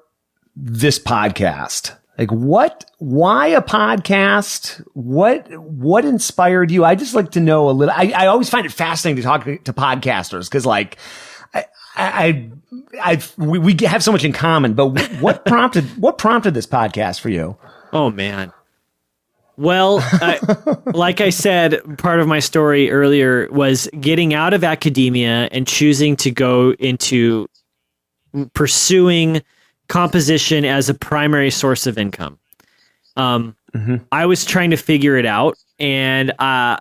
this podcast? Like, why a podcast? What inspired you? I just like to know a little. I always find it fascinating to talk to podcasters because, like, we have so much in common. But what prompted this podcast for you? Oh man. Well, like I said, part of my story earlier was getting out of academia and choosing to go into pursuing composition as a primary source of income. I was trying to figure it out, and I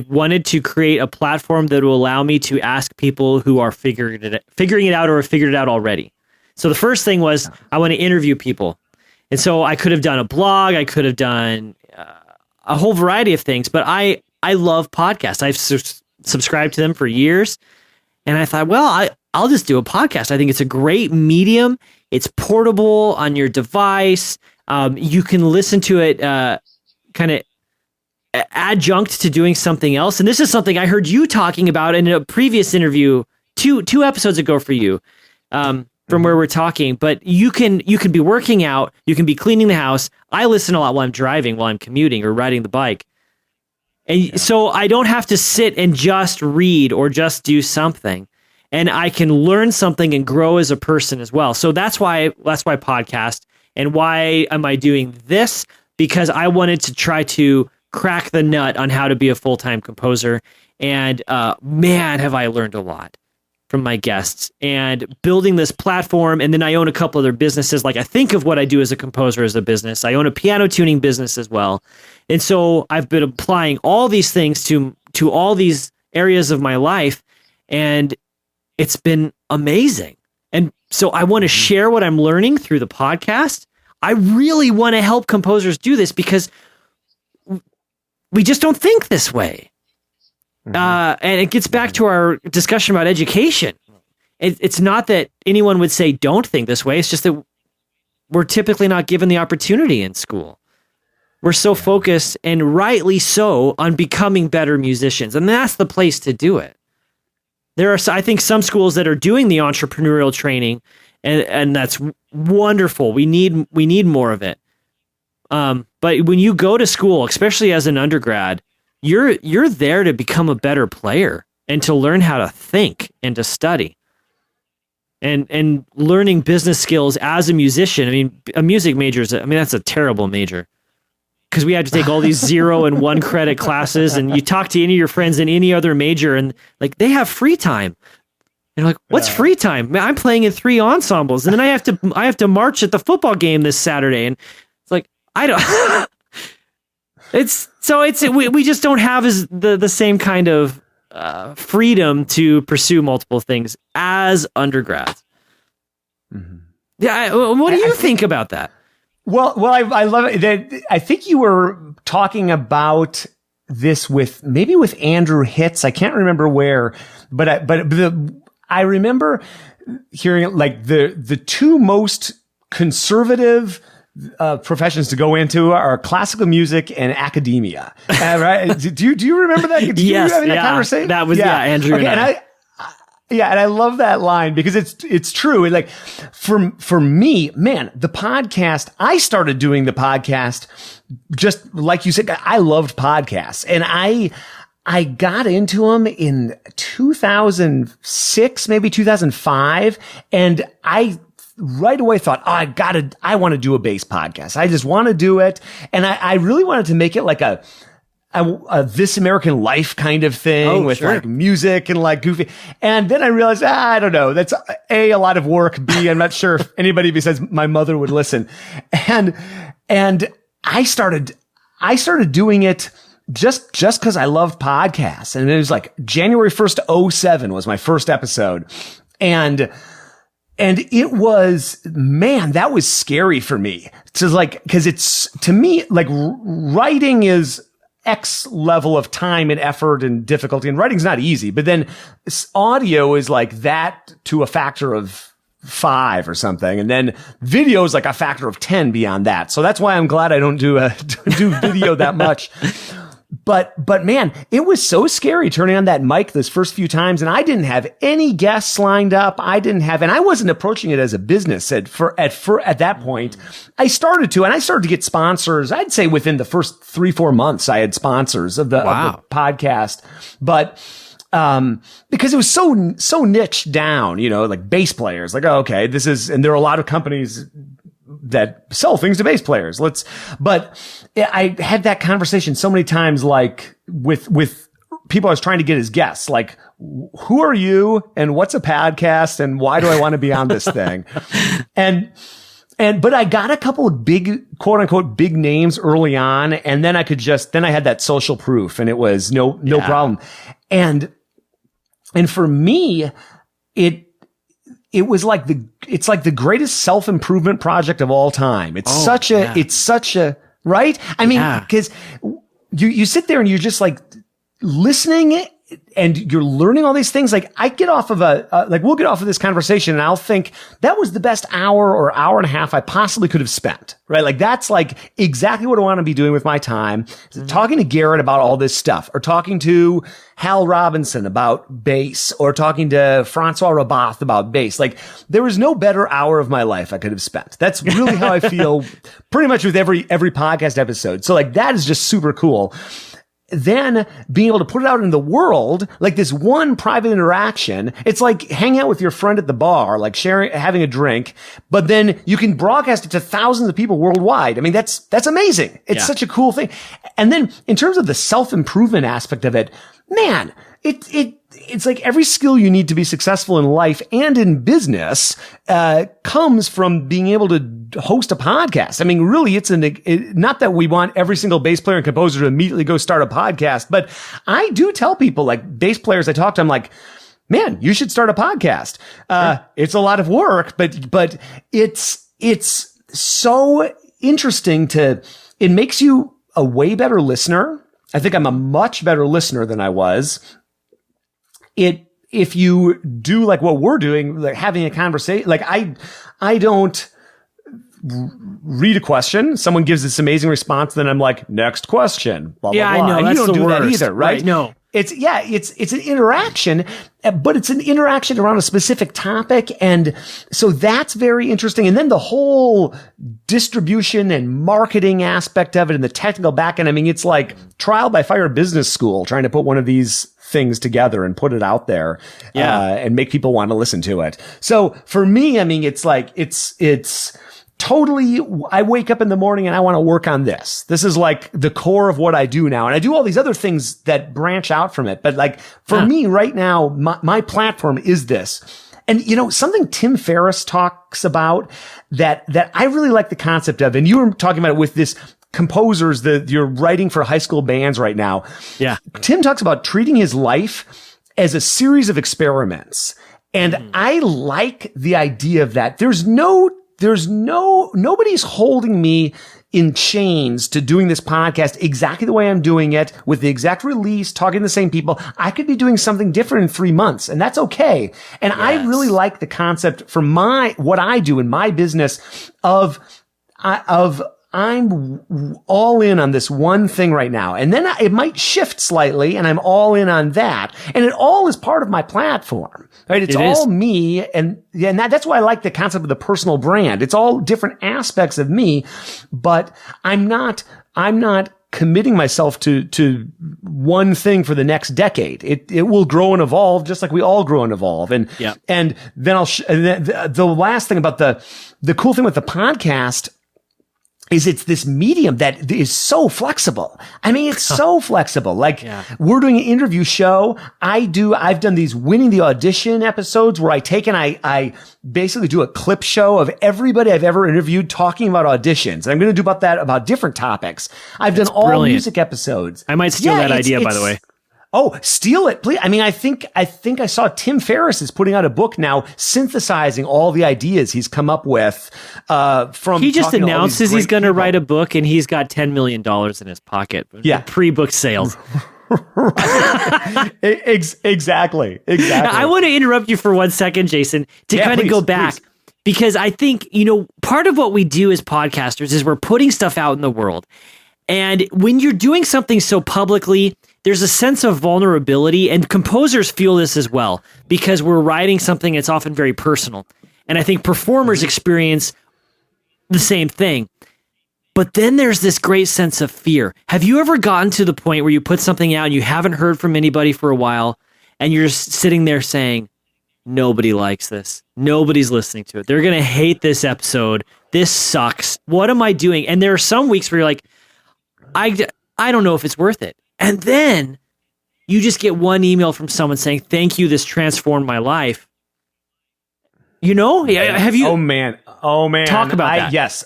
wanted to create a platform that will allow me to ask people who are figuring it out or have figured it out already. So the first thing was I want to interview people. And so I could have done a blog, I could have done a whole variety of things, but I love podcasts. I've subscribed to them for years, and I thought, well, I'll just do a podcast. I think it's a great medium. It's portable on your device. You can listen to it kind of adjunct to doing something else. And this is something I heard you talking about in a previous interview two episodes ago for you, from where we're talking. But you can be working out, you can be cleaning the house. I listen a lot while I'm driving, while I'm commuting or riding the bike. And so I don't have to sit and just read or just do something. And I can learn something and grow as a person as well. So that's why podcast. And why am I doing this? Because I wanted to try to crack the nut on how to be a full-time composer. And man, have I learned a lot from my guests and building this platform. And then I own a couple other businesses. Like, I think of what I do as a composer as a business. I own a piano tuning business as well. And so I've been applying all these things to all these areas of my life. And it's been amazing. And so I want to share what I'm learning through the podcast. I really want to help composers do this because we just don't think this way. And it gets back to our discussion about education. It's not that anyone would say don't think this way. It's just that we're typically not given the opportunity in school. We're so focused, and rightly so, on becoming better musicians. And that's the place to do it. There are, I think, some schools that are doing the entrepreneurial training, and that's wonderful. We need more of it. But when you go to school, especially as an undergrad, you're there to become a better player and to learn how to think and to study. And learning business skills as a musician. I mean, a music major that's a terrible major. Because we had to take all these 0 and 1 credit classes, and you talk to any of your friends in any other major, and like they have free time. And you're like, what's free time? Man, I'm playing in 3 ensembles, and then I have to march at the football game this Saturday, and it's like I don't. We just don't have the same kind of freedom to pursue multiple things as undergrads. Mm-hmm. Yeah, what do you think about that? Well, I love it. I think you were talking about this with Andrew Hitz. I can't remember where, but I remember hearing like the 2 most conservative professions to go into are classical music and academia. Right? Do you remember that? Did yes, you have that conversation? That was Andrew. Okay, and I love that line because it's true. Like for me, man, the podcast, I started doing the podcast just like you said. I loved podcasts, and I got into them in 2006, maybe 2005, and I right away thought, I want to do a bass podcast. I just want to do it, and I really wanted to make it like a This American Life kind of thing with like music and like goofy. And then I realized, I don't know. That's A, a lot of work. B, I'm not sure if anybody besides my mother would listen. And I started doing it just cause I loved podcasts. And it was like January 1st, 07 was my first episode. And it was, man, that was scary for me. So like, cause it's to me, like writing is X level of time and effort and difficulty, and writing's not easy, but then audio is like that to a factor of 5 or something. And then video is like a factor of 10 beyond that. So that's why I'm glad I don't do video that much. But man, it was so scary turning on that mic those first few times. And I didn't have any guests lined up. and I wasn't approaching it as a business at that point. I started to get sponsors. I'd say within the first 3-4 months, I had sponsors of the podcast, but, because it was so niched down, like bass players, like, oh, okay, and there are a lot of companies that sell things to bass players. But I had that conversation so many times, like with people I was trying to get as guests, like, who are you and what's a podcast and why do I want to be on this thing? But I got a couple of big, quote unquote, big names early on. And then I had that social proof, and it was no problem. And for me, it was like it's like the greatest self-improvement project of all time. It's such a, right? I mean, because you sit there and you're just like listening and you're learning all these things. Like I get off of we'll get off of this conversation and I'll think that was the best hour or hour and a half I possibly could have spent, right? Like that's like exactly what I want to be doing with my time. Mm-hmm. Talking to Garrett about all this stuff, or talking to Hal Robinson about bass, or talking to Francois Rabath about bass. Like there was no better hour of my life I could have spent. That's really how I feel pretty much with every podcast episode. So like that is just super cool. Then being able to put it out in the world, like this one private interaction, it's like hanging out with your friend at the bar, like having a drink, but then you can broadcast it to thousands of people worldwide. I mean, that's amazing. It's such a cool thing. And then in terms of the self-improvement aspect of it, man, it's like every skill you need to be successful in life and in business comes from being able to host a podcast. I mean, really, it's not that we want every single bass player and composer to immediately go start a podcast, but I do tell people, like bass players I talk to, I'm like, man, you should start a podcast. It's a lot of work, but it's so interesting it makes you a way better listener. I think I'm a much better listener than I was. If you do like what we're doing, like having a conversation, like I don't read a question. Someone gives this amazing response. Then I'm like, next question. Blah, Yeah, blah, blah. I know. And That's you don't the do worst. that either, right? No. It's an interaction, but it's an interaction around a specific topic. And so that's very interesting. And then the whole distribution and marketing aspect of it and the technical backend. I mean, it's like trial by fire business school trying to put one of these things together and put it out there, and make people want to listen to it. So for me, I mean, it's like, it's totally, I wake up in the morning and I want to work on this. This is like the core of what I do now. And I do all these other things that branch out from it. But like for me right now, my platform is this. And you know, something Tim Ferriss talks about that I really like the concept of, and you were talking about it with this composers that you're writing for high school bands right now. Yeah. Tim talks about treating his life as a series of experiments. And I like the idea of that. Nobody's holding me in chains to doing this podcast exactly the way I'm doing it with the exact release, talking to the same people. I could be doing something different in 3 months, and that's okay. And I really like the concept for what I do in my business of I'm all in on this one thing right now. And then it might shift slightly and I'm all in on that. And it all is part of my platform, right? It's all me. And that's why I like the concept of the personal brand. It's all different aspects of me, but I'm not committing myself to one thing for the next decade. It will grow and evolve just like we all grow and evolve. And then the last thing about the cool thing with the podcast is it's this medium that is so flexible. I mean, it's so flexible. Like we're doing an interview show. I've done these winning the audition episodes where I take and I basically do a clip show of everybody I've ever interviewed talking about auditions. And I'm going to do about different topics. I've done all music episodes. I might steal that idea, by the way. Oh, steal it, please. I mean, I think I saw Tim Ferriss is putting out a book now synthesizing all the ideas he's come up with, from he just announces he's going to write a book and he's got $10 million in his pocket. Yeah. Pre-book sales. Exactly. Now, I want to interrupt you for 1 second, Jason, to kind of go back. Please. Because I think, part of what we do as podcasters is we're putting stuff out in the world. And when you're doing something so publicly, there's a sense of vulnerability, and composers feel this as well, because we're writing something that's often very personal. And I think performers experience the same thing. But then there's this great sense of fear. Have you ever gotten to the point where you put something out and you haven't heard from anybody for a while, and you're just sitting there saying, nobody likes this. Nobody's listening to it. They're going to hate this episode. This sucks. What am I doing? And there are some weeks where you're like, I don't know if it's worth it. And then you just get one email from someone saying, thank you, this transformed my life. Have you? Oh man. Talk about that. Yes.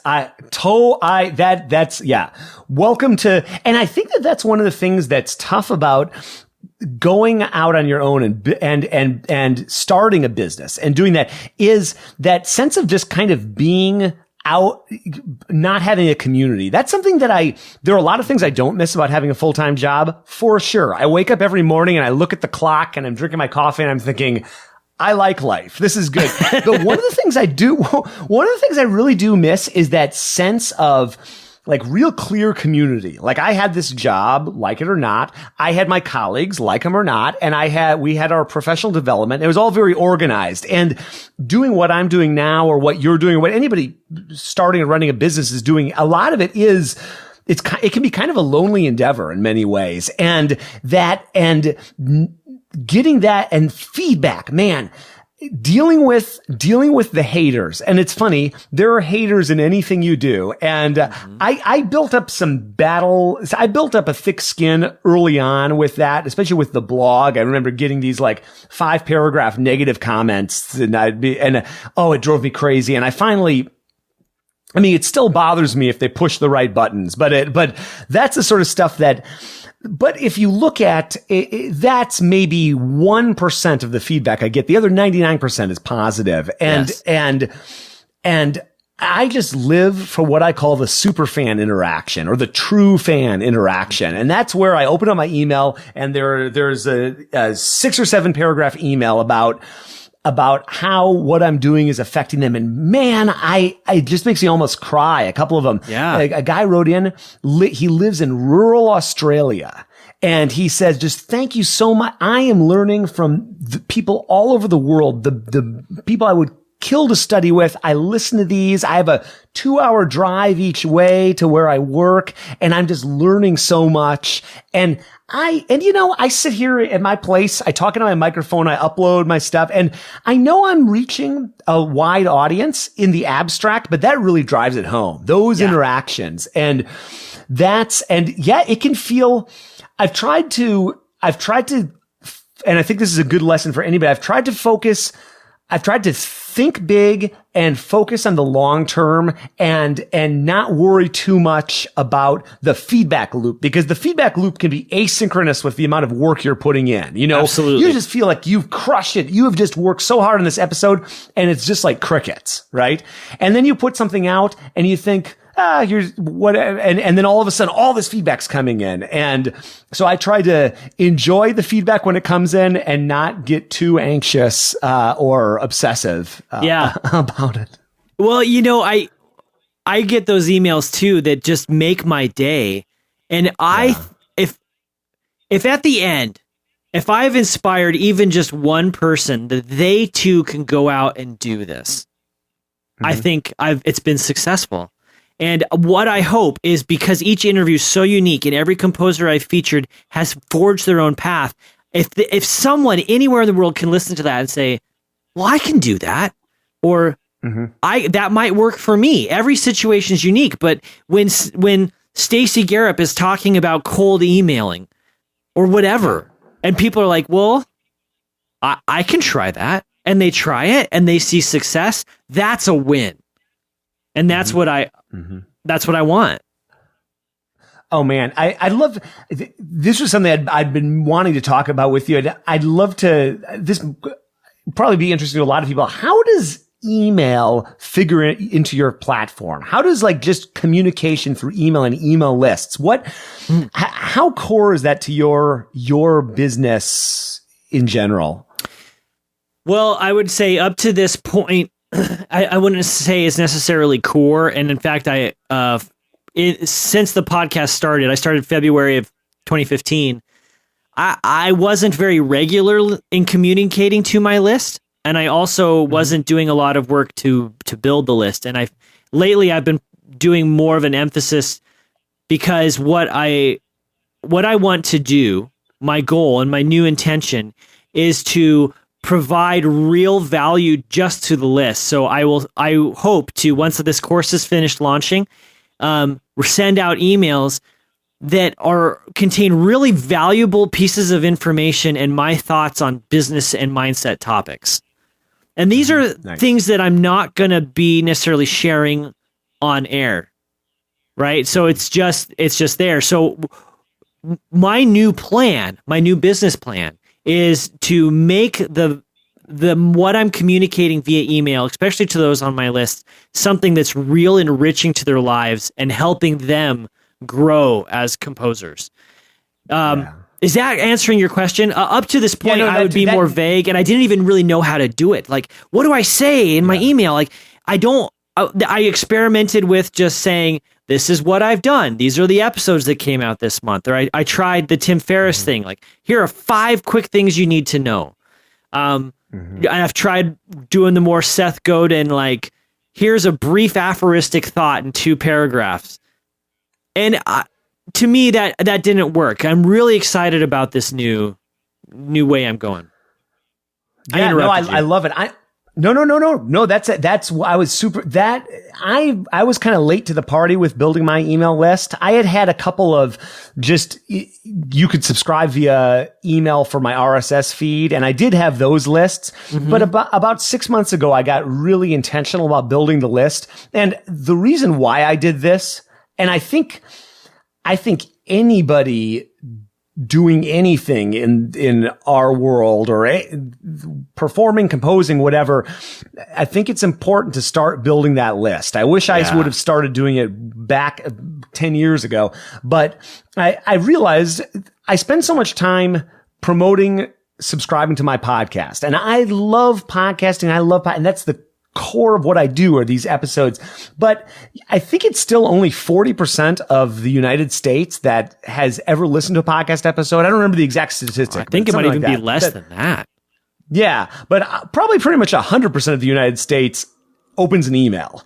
Welcome to, and I think that's one of the things that's tough about going out on your own and starting a business and doing that is that sense of just kind of being out, not having a community. That's something that there are a lot of things I don't miss about having a full-time job, for sure. I wake up every morning and I look at the clock and I'm drinking my coffee and I'm thinking, I like life. This is good. But one of the things I really do miss is that sense of like real clear community. Like I had this job, like it or not. I had my colleagues, like them or not. And we had our professional development. It was all very organized. And doing what I'm doing now or what you're doing or what anybody starting and running a business is doing, a lot of it it can be kind of a lonely endeavor in many ways. And getting that and feedback, man, dealing with the haters. And it's funny, there are haters in anything you do. And I built up I built up a thick skin early on with that, especially with the blog. I remember getting these like 5-paragraph negative comments and it drove me crazy. And it still bothers me if they push the right buttons, but that's the sort of stuff but if you look at it, that's maybe 1% of the feedback I get. The other 99% is positive. And I just live for what I call the super fan interaction or the true fan interaction. And that's where I open up my email and there's a 6 or 7 paragraph email about how what I'm doing is affecting them. And man, it just makes me almost cry. A couple of them. Yeah. A guy wrote in, he lives in rural Australia. And he says, just thank you so much. I am learning from the people all over the world, the people I would kill to study with. I listen to these. I have a 2-hour drive each way to where I work, and I'm just learning so much. And I sit here at my place. I talk into my microphone. I upload my stuff, and I know I'm reaching a wide audience in the abstract, but that really drives it home. Those interactions, and it can feel. I've tried to, and I think this is a good lesson for anybody. I've tried to think big and focus on the long term and not worry too much about the feedback loop, because the feedback loop can be asynchronous with the amount of work you're putting in. Absolutely. You just feel like you've crushed it. You have just worked so hard on this episode and it's just like crickets, right? And then you put something out and you think, here's what, and then all of a sudden, all this feedback's coming in. And so I try to enjoy the feedback when it comes in and not get too anxious, or obsessive, about it. Well, I get those emails too that just make my day. And if at the end, if I've inspired even just one person that they too can go out and do this, I think it's been successful. And what I hope is, because each interview is so unique and every composer I've featured has forged their own path, if someone anywhere in the world can listen to that and say, well, I can do that, or that might work for me. Every situation is unique, but when Stacey Garrett is talking about cold emailing or whatever, and people are like, well, I can try that, and they try it and they see success, that's a win. And that's what that's what I want. Oh man, I love, this was something I'd been wanting to talk about with you. I'd love to, this probably be interesting to a lot of people. How does email figure into your platform? How does just communication through email and email lists? How core is that to your business in general? Well, I would say up to this point, I wouldn't say it's necessarily core. And in fact, since the podcast started, I started February of 2015. I wasn't very regular in communicating to my list. And I also wasn't doing a lot of work to build the list. And lately I've been doing more of an emphasis, because what I want to do, my goal and my new intention, is to provide real value just to the list. So I hope to, once this course is finished launching, send out emails that contain really valuable pieces of information and my thoughts on business and mindset topics. And these are things that I'm not going to be necessarily sharing on air, right? So it's just there. So my new business plan is to make the what I'm communicating via email, especially to those on my list, something that's real enriching to their lives and helping them grow as composers. Is that answering your question? Up to this point, I would be more vague, and I didn't even really know how to do it. Like, what do I say in my email? Like, I experimented with just saying, this is what I've done. These are the episodes that came out this month. Or I tried the Tim Ferriss thing. Like, here are 5 quick things you need to know. And I've tried doing the more Seth Godin, like, here's a brief aphoristic thought in 2 paragraphs. And to me, that didn't work. I'm really excited about this new way I'm going. Yeah, I love it. No. That's it. I was kind of late to the party with building my email list. I had a couple of you could subscribe via email for my RSS feed, and I did have those lists. But about 6 months ago, I got really intentional about building the list. And the reason why I did this, and I think anybody doing anything in our world or performing, composing, whatever, I think it's important to start building that list. I wish I would have started doing it back 10 years ago, but I realized I spend so much time promoting subscribing to my podcast, and I love podcasting. And that's the core of what I do are these episodes. But I think it's still only 40% of the United States that has ever listened to a podcast episode. I don't remember the exact statistic. I think it might even be less than that. Yeah, but probably pretty much 100% of the United States opens an email.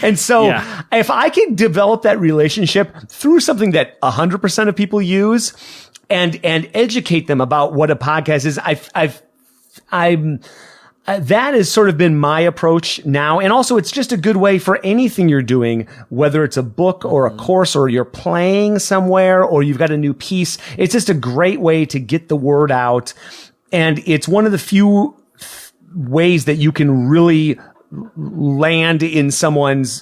And so if I can develop that relationship through something that 100% of people use and educate them about what a podcast is, that has sort of been my approach now. And also it's just a good way for anything you're doing, whether it's a book or a course or you're playing somewhere or you've got a new piece. It's just a great way to get the word out. And it's one of the few ways that you can really land in someone's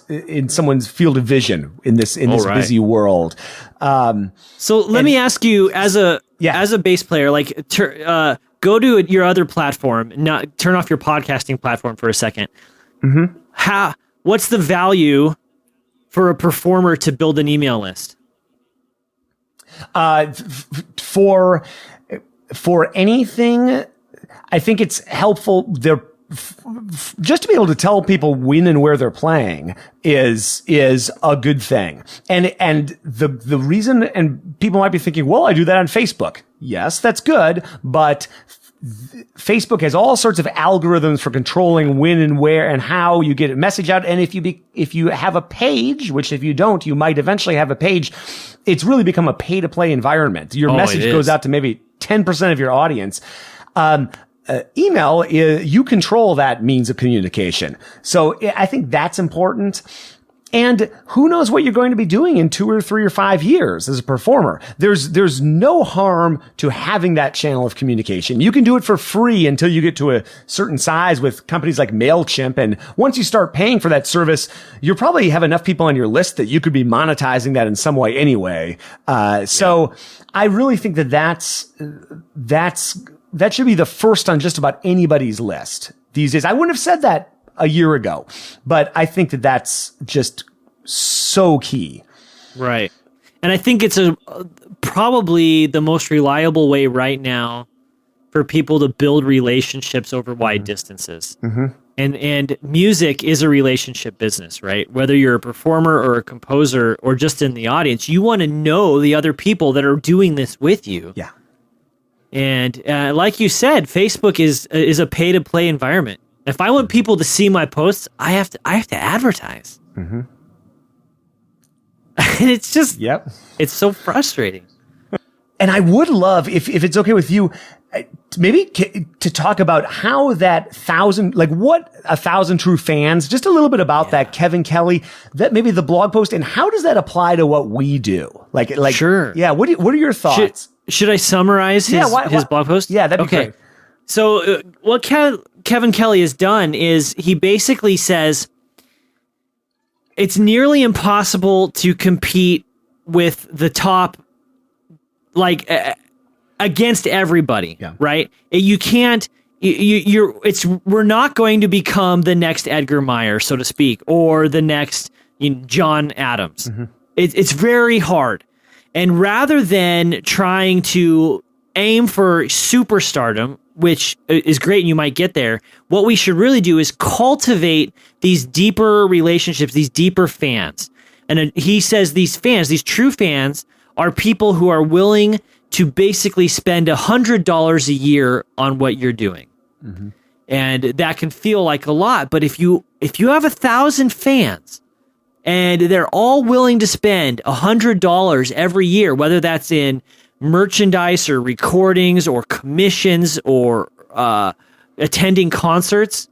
field of vision in this busy world. So let me ask you, as a bass player, like, go to your other platform, not turn off your podcasting platform for a second. Mm-hmm. What's the value for a performer to build an email list? For anything, I think it's helpful. Just to be able to tell people when and where they're playing is a good thing. And the reason, and people might be thinking, well, I do that on Facebook. Yes, that's good, but Facebook has all sorts of algorithms for controlling when and where and how you get a message out. And if you have a page, which if you don't, you might eventually have a page, it's really become a pay to play environment. Your message goes out to maybe 10% of your audience. Email, you control that means of communication. So I think that's important. And who knows what you're going to be doing in 2 or 3 or 5 years as a performer. There's no harm to having that channel of communication. You can do it for free until you get to a certain size with companies like MailChimp. And once you start paying for that service, you probably have enough people on your list that you could be monetizing that in some way anyway. So I really think that should be the first on just about anybody's list these days. I wouldn't have said that a year ago, but I think that's just so key. Right. And I think it's probably the most reliable way right now for people to build relationships over wide distances. Mm-hmm. And music is a relationship business, right? Whether you're a performer or a composer or just in the audience, you want to know the other people that are doing this with you. Yeah. And like you said, Facebook is a pay-to-play environment. If I want people to see my posts, I have to advertise. Mm-hmm. And it's just, it's so frustrating. And I would love, if it's okay with you, maybe to talk about how that 1,000, like what 1,000 True Fans, just a little bit about that, Kevin Kelly, that maybe the blog post, and how does that apply to what we do? Like, sure. Yeah. What are your thoughts? Should I summarize his blog post? Yeah, that'd be great. So what Kevin Kelly has done is he basically says it's nearly impossible to compete with the top, like against everybody, right? You can't. We're not going to become the next Edgar Meyer, so to speak, or the next John Adams. Mm-hmm. It's very hard. And rather than trying to aim for superstardom, which is great and you might get there, what we should really do is cultivate these deeper relationships, these deeper fans. And he says these true fans, are people who are willing to basically spend $100 a year on what you're doing. Mm-hmm. And that can feel like a lot, but if you have 1,000 fans, and they're all willing to spend $100 every year, whether that's in merchandise or recordings or commissions or attending concerts,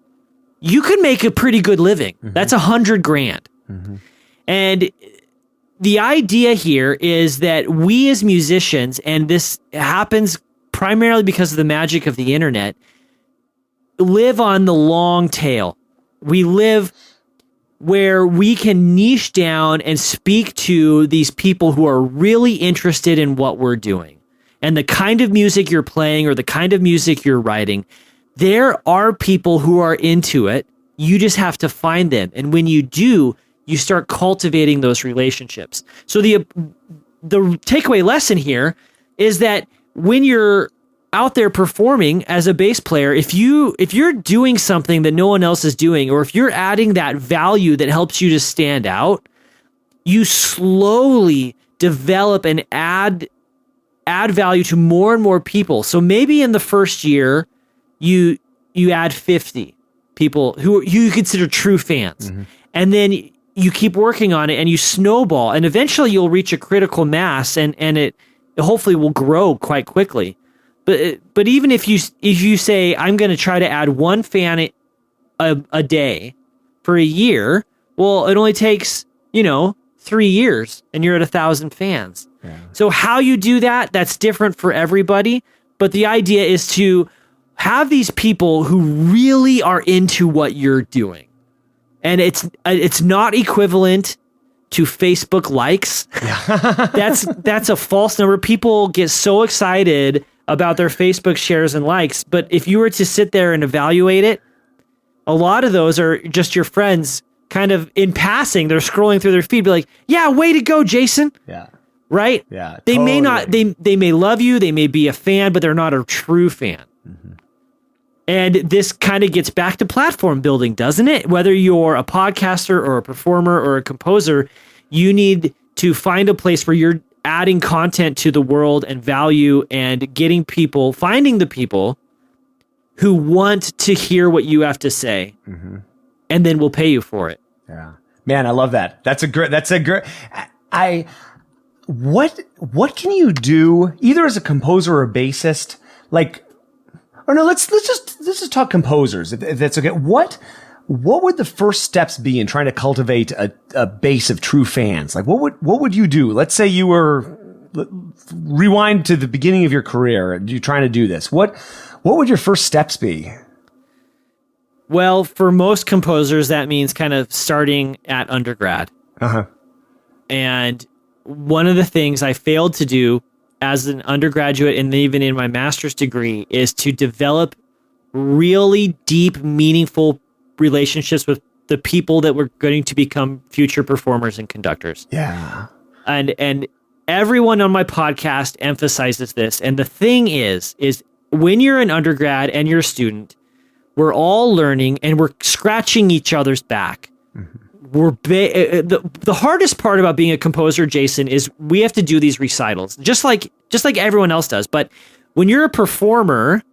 you can make a pretty good living. Mm-hmm. That's $100,000. Mm-hmm. And the idea here is that we as musicians, and this happens primarily because of the magic of the internet, live on the long tail. We live where we can niche down and speak to these people who are really interested in what we're doing. and the kind of music you're playing or the kind of music you're writing, there are people who are into it. You just have to find them. And when you do, you start cultivating those relationships. So the takeaway lesson here is that when you're out there performing as a bass player, if you're doing something that no one else is doing, or if you're adding that value that helps you to stand out, you slowly develop and add value to more and more people. So maybe in the first year, you add 50 people who you consider true fans. Mm-hmm. And then you keep working on it and you snowball, and eventually you'll reach a critical mass, and it hopefully will grow quite quickly. But even if you say, I'm going to try to add one fan a day for a year, well, it only takes, 3 years and you're at 1,000 fans. Yeah. So how you do that, that's different for everybody. But the idea is to have these people who really are into what you're doing. And it's not equivalent to Facebook likes. Yeah. That's a false number. People get so excited about their Facebook shares and likes, but if you were to sit there and evaluate it, a lot of those are just your friends kind of in passing. They're scrolling through their feed, be like, yeah, way to go, Jason. Yeah. Right? Yeah. They totally. May not, they may love you, they may be a fan, but they're not a true fan. Mm-hmm. And this kind of gets back to platform building, doesn't it? Whether you're a podcaster or a performer or a composer, you need to find a place where you're adding content to the world and value, and finding the people who want to hear what you have to say, mm-hmm. and then we'll pay you for it. Yeah, man, I love that. That's a great, what can you do either as a composer or a bassist? Let's just talk composers. If that's okay. What would the first steps be in trying to cultivate a base of true fans? Like, what would you do? Let's say you were rewind to the beginning of your career and you're trying to do this. What would your first steps be? Well, for most composers, that means kind of starting at undergrad. Uh-huh. And one of the things I failed to do as an undergraduate and even in my master's degree is to develop really deep, meaningful relationships with the people that were going to become future performers and conductors. Yeah. And everyone on my podcast emphasizes this. And the thing is when you're an undergrad and you're a student, we're all learning and we're scratching each other's back. Mm-hmm. The hardest part about being a composer, Jason, is we have to do these recitals, just like everyone else does. But when you're a performer,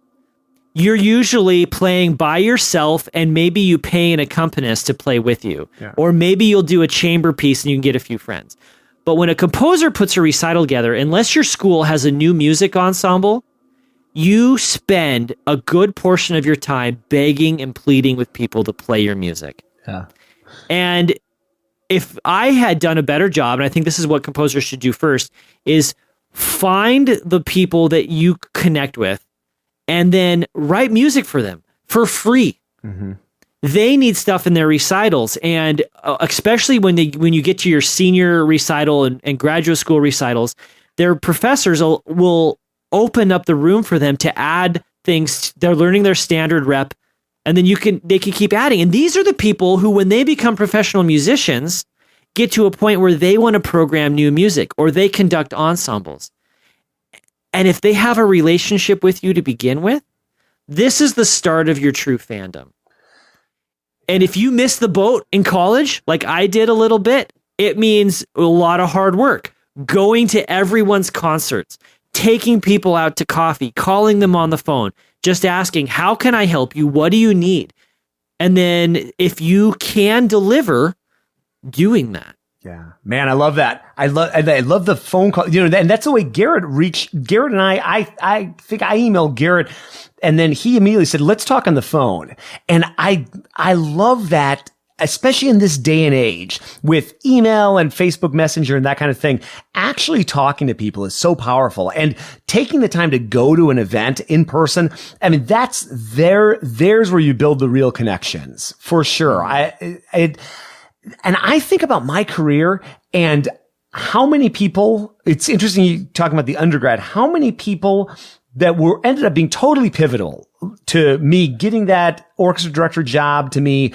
you're usually playing by yourself, and maybe you pay an accompanist to play with you. Yeah. Or maybe you'll do a chamber piece and you can get a few friends. But when a composer puts a recital together, unless your school has a new music ensemble, you spend a good portion of your time begging and pleading with people to play your music. Yeah. And if I had done a better job, and I think this is what composers should do first, is find the people that you connect with and then write music for them for free. Mm-hmm. They need stuff in their recitals. And especially when you get to your senior recital and graduate school recitals, their professors will open up the room for them to add things. They're learning their standard rep, and then they can keep adding. And these are the people who, when they become professional musicians, get to a point where they want to program new music or they conduct ensembles. And if they have a relationship with you to begin with, this is the start of your true fandom. And if you miss the boat in college, like I did a little bit, it means a lot of hard work. Going to everyone's concerts, taking people out to coffee, calling them on the phone, just asking, how can I help you? What do you need? And then if you can deliver, doing that. Yeah, man, I love that. I love the phone call, and that's the way Garrett reached Garrett. And I think I emailed Garrett, and then he immediately said, let's talk on the phone. And I love that, especially in this day and age with email and Facebook Messenger and that kind of thing. Actually talking to people is so powerful, and taking the time to go to an event in person. I mean, there's where you build the real connections for sure. And I think about my career, and how many people, it's interesting you talking about the undergrad, how many people that ended up being totally pivotal to me getting that orchestra director job, to me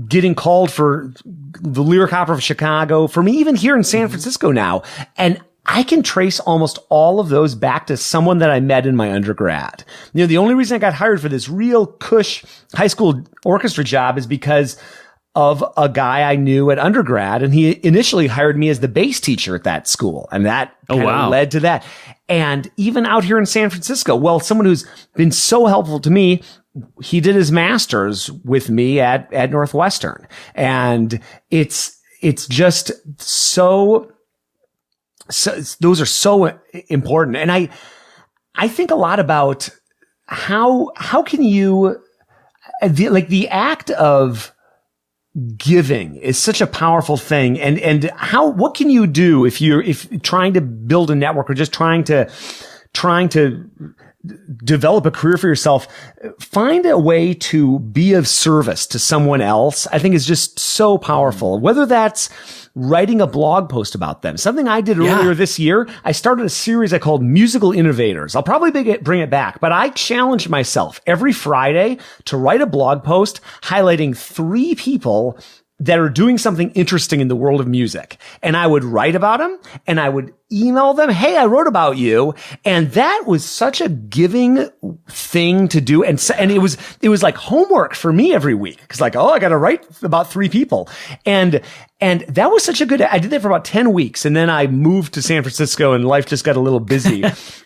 getting called for the Lyric Opera of Chicago, for me even here in San Francisco now. And I can trace almost all of those back to someone that I met in my undergrad. The only reason I got hired for this real cush high school orchestra job is because of a guy I knew at undergrad, and he initially hired me as the bass teacher at that school, and that kind of led to that. And even out here in San Francisco, well, someone who's been so helpful to me, he did his master's with me at Northwestern, and it's just so those are so important. And I think a lot about how can you, the act of giving is such a powerful thing. And what can you do if trying to build a network or just trying to develop a career for yourself, find a way to be of service to someone else, I think is just so powerful. Whether that's writing a blog post about them. Something I did earlier this year, I started a series I called Musical Innovators. I'll probably bring it back, but I challenged myself every Friday to write a blog post highlighting 3 people that are doing something interesting in the world of music. And I would write about them and I would email them, hey, I wrote about you. And that was such a giving thing to do. And it was like homework for me every week. Cause I got to write about 3 people. And that was such a good, I did that for about 10 weeks. And then I moved to San Francisco and life just got a little busy.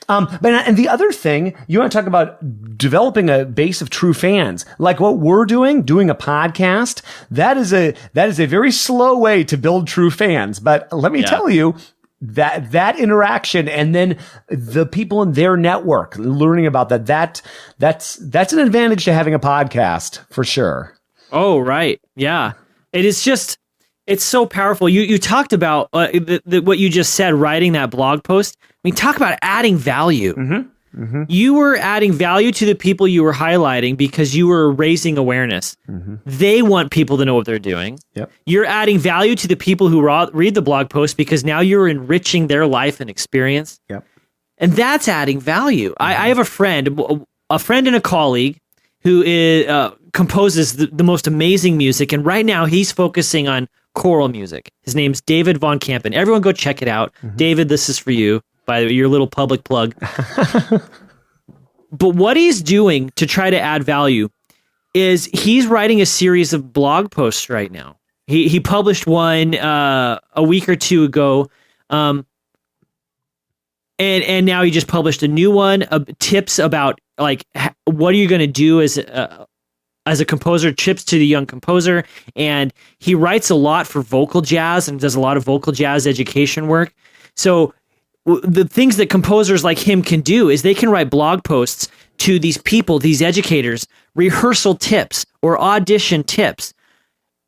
And the other thing, you want to talk about developing a base of true fans, like what we're doing a podcast. That is a very slow way to build true fans. But let me tell you, that interaction and then the people in their network learning about that's an advantage to having a podcast for sure. Oh, right. Yeah. It's so powerful. You talked about what you just said, writing that blog post. I mean, talk about adding value. Mm-hmm. Mm-hmm. You were adding value to the people you were highlighting because you were raising awareness. Mm-hmm. They want people to know what they're doing. Yep. You're adding value to the people who read the blog post because now you're enriching their life and experience. Yep. And that's adding value. Mm-hmm. I have a friend and a colleague who composes the most amazing music. And right now he's focusing on choral music. His name's David Von Kampen. Everyone go check it out. Mm-hmm. David, this is for you. By your little public plug. But what he's doing to try to add value is he's writing a series of blog posts right now. He published one a week or 2 ago, and now he just published a new one of tips about like what are you going to do as a composer, tips to the young composer, and he writes a lot for vocal jazz and does a lot of vocal jazz education work. So the things that composers like him can do is they can write blog posts to these people, these educators, rehearsal tips or audition tips,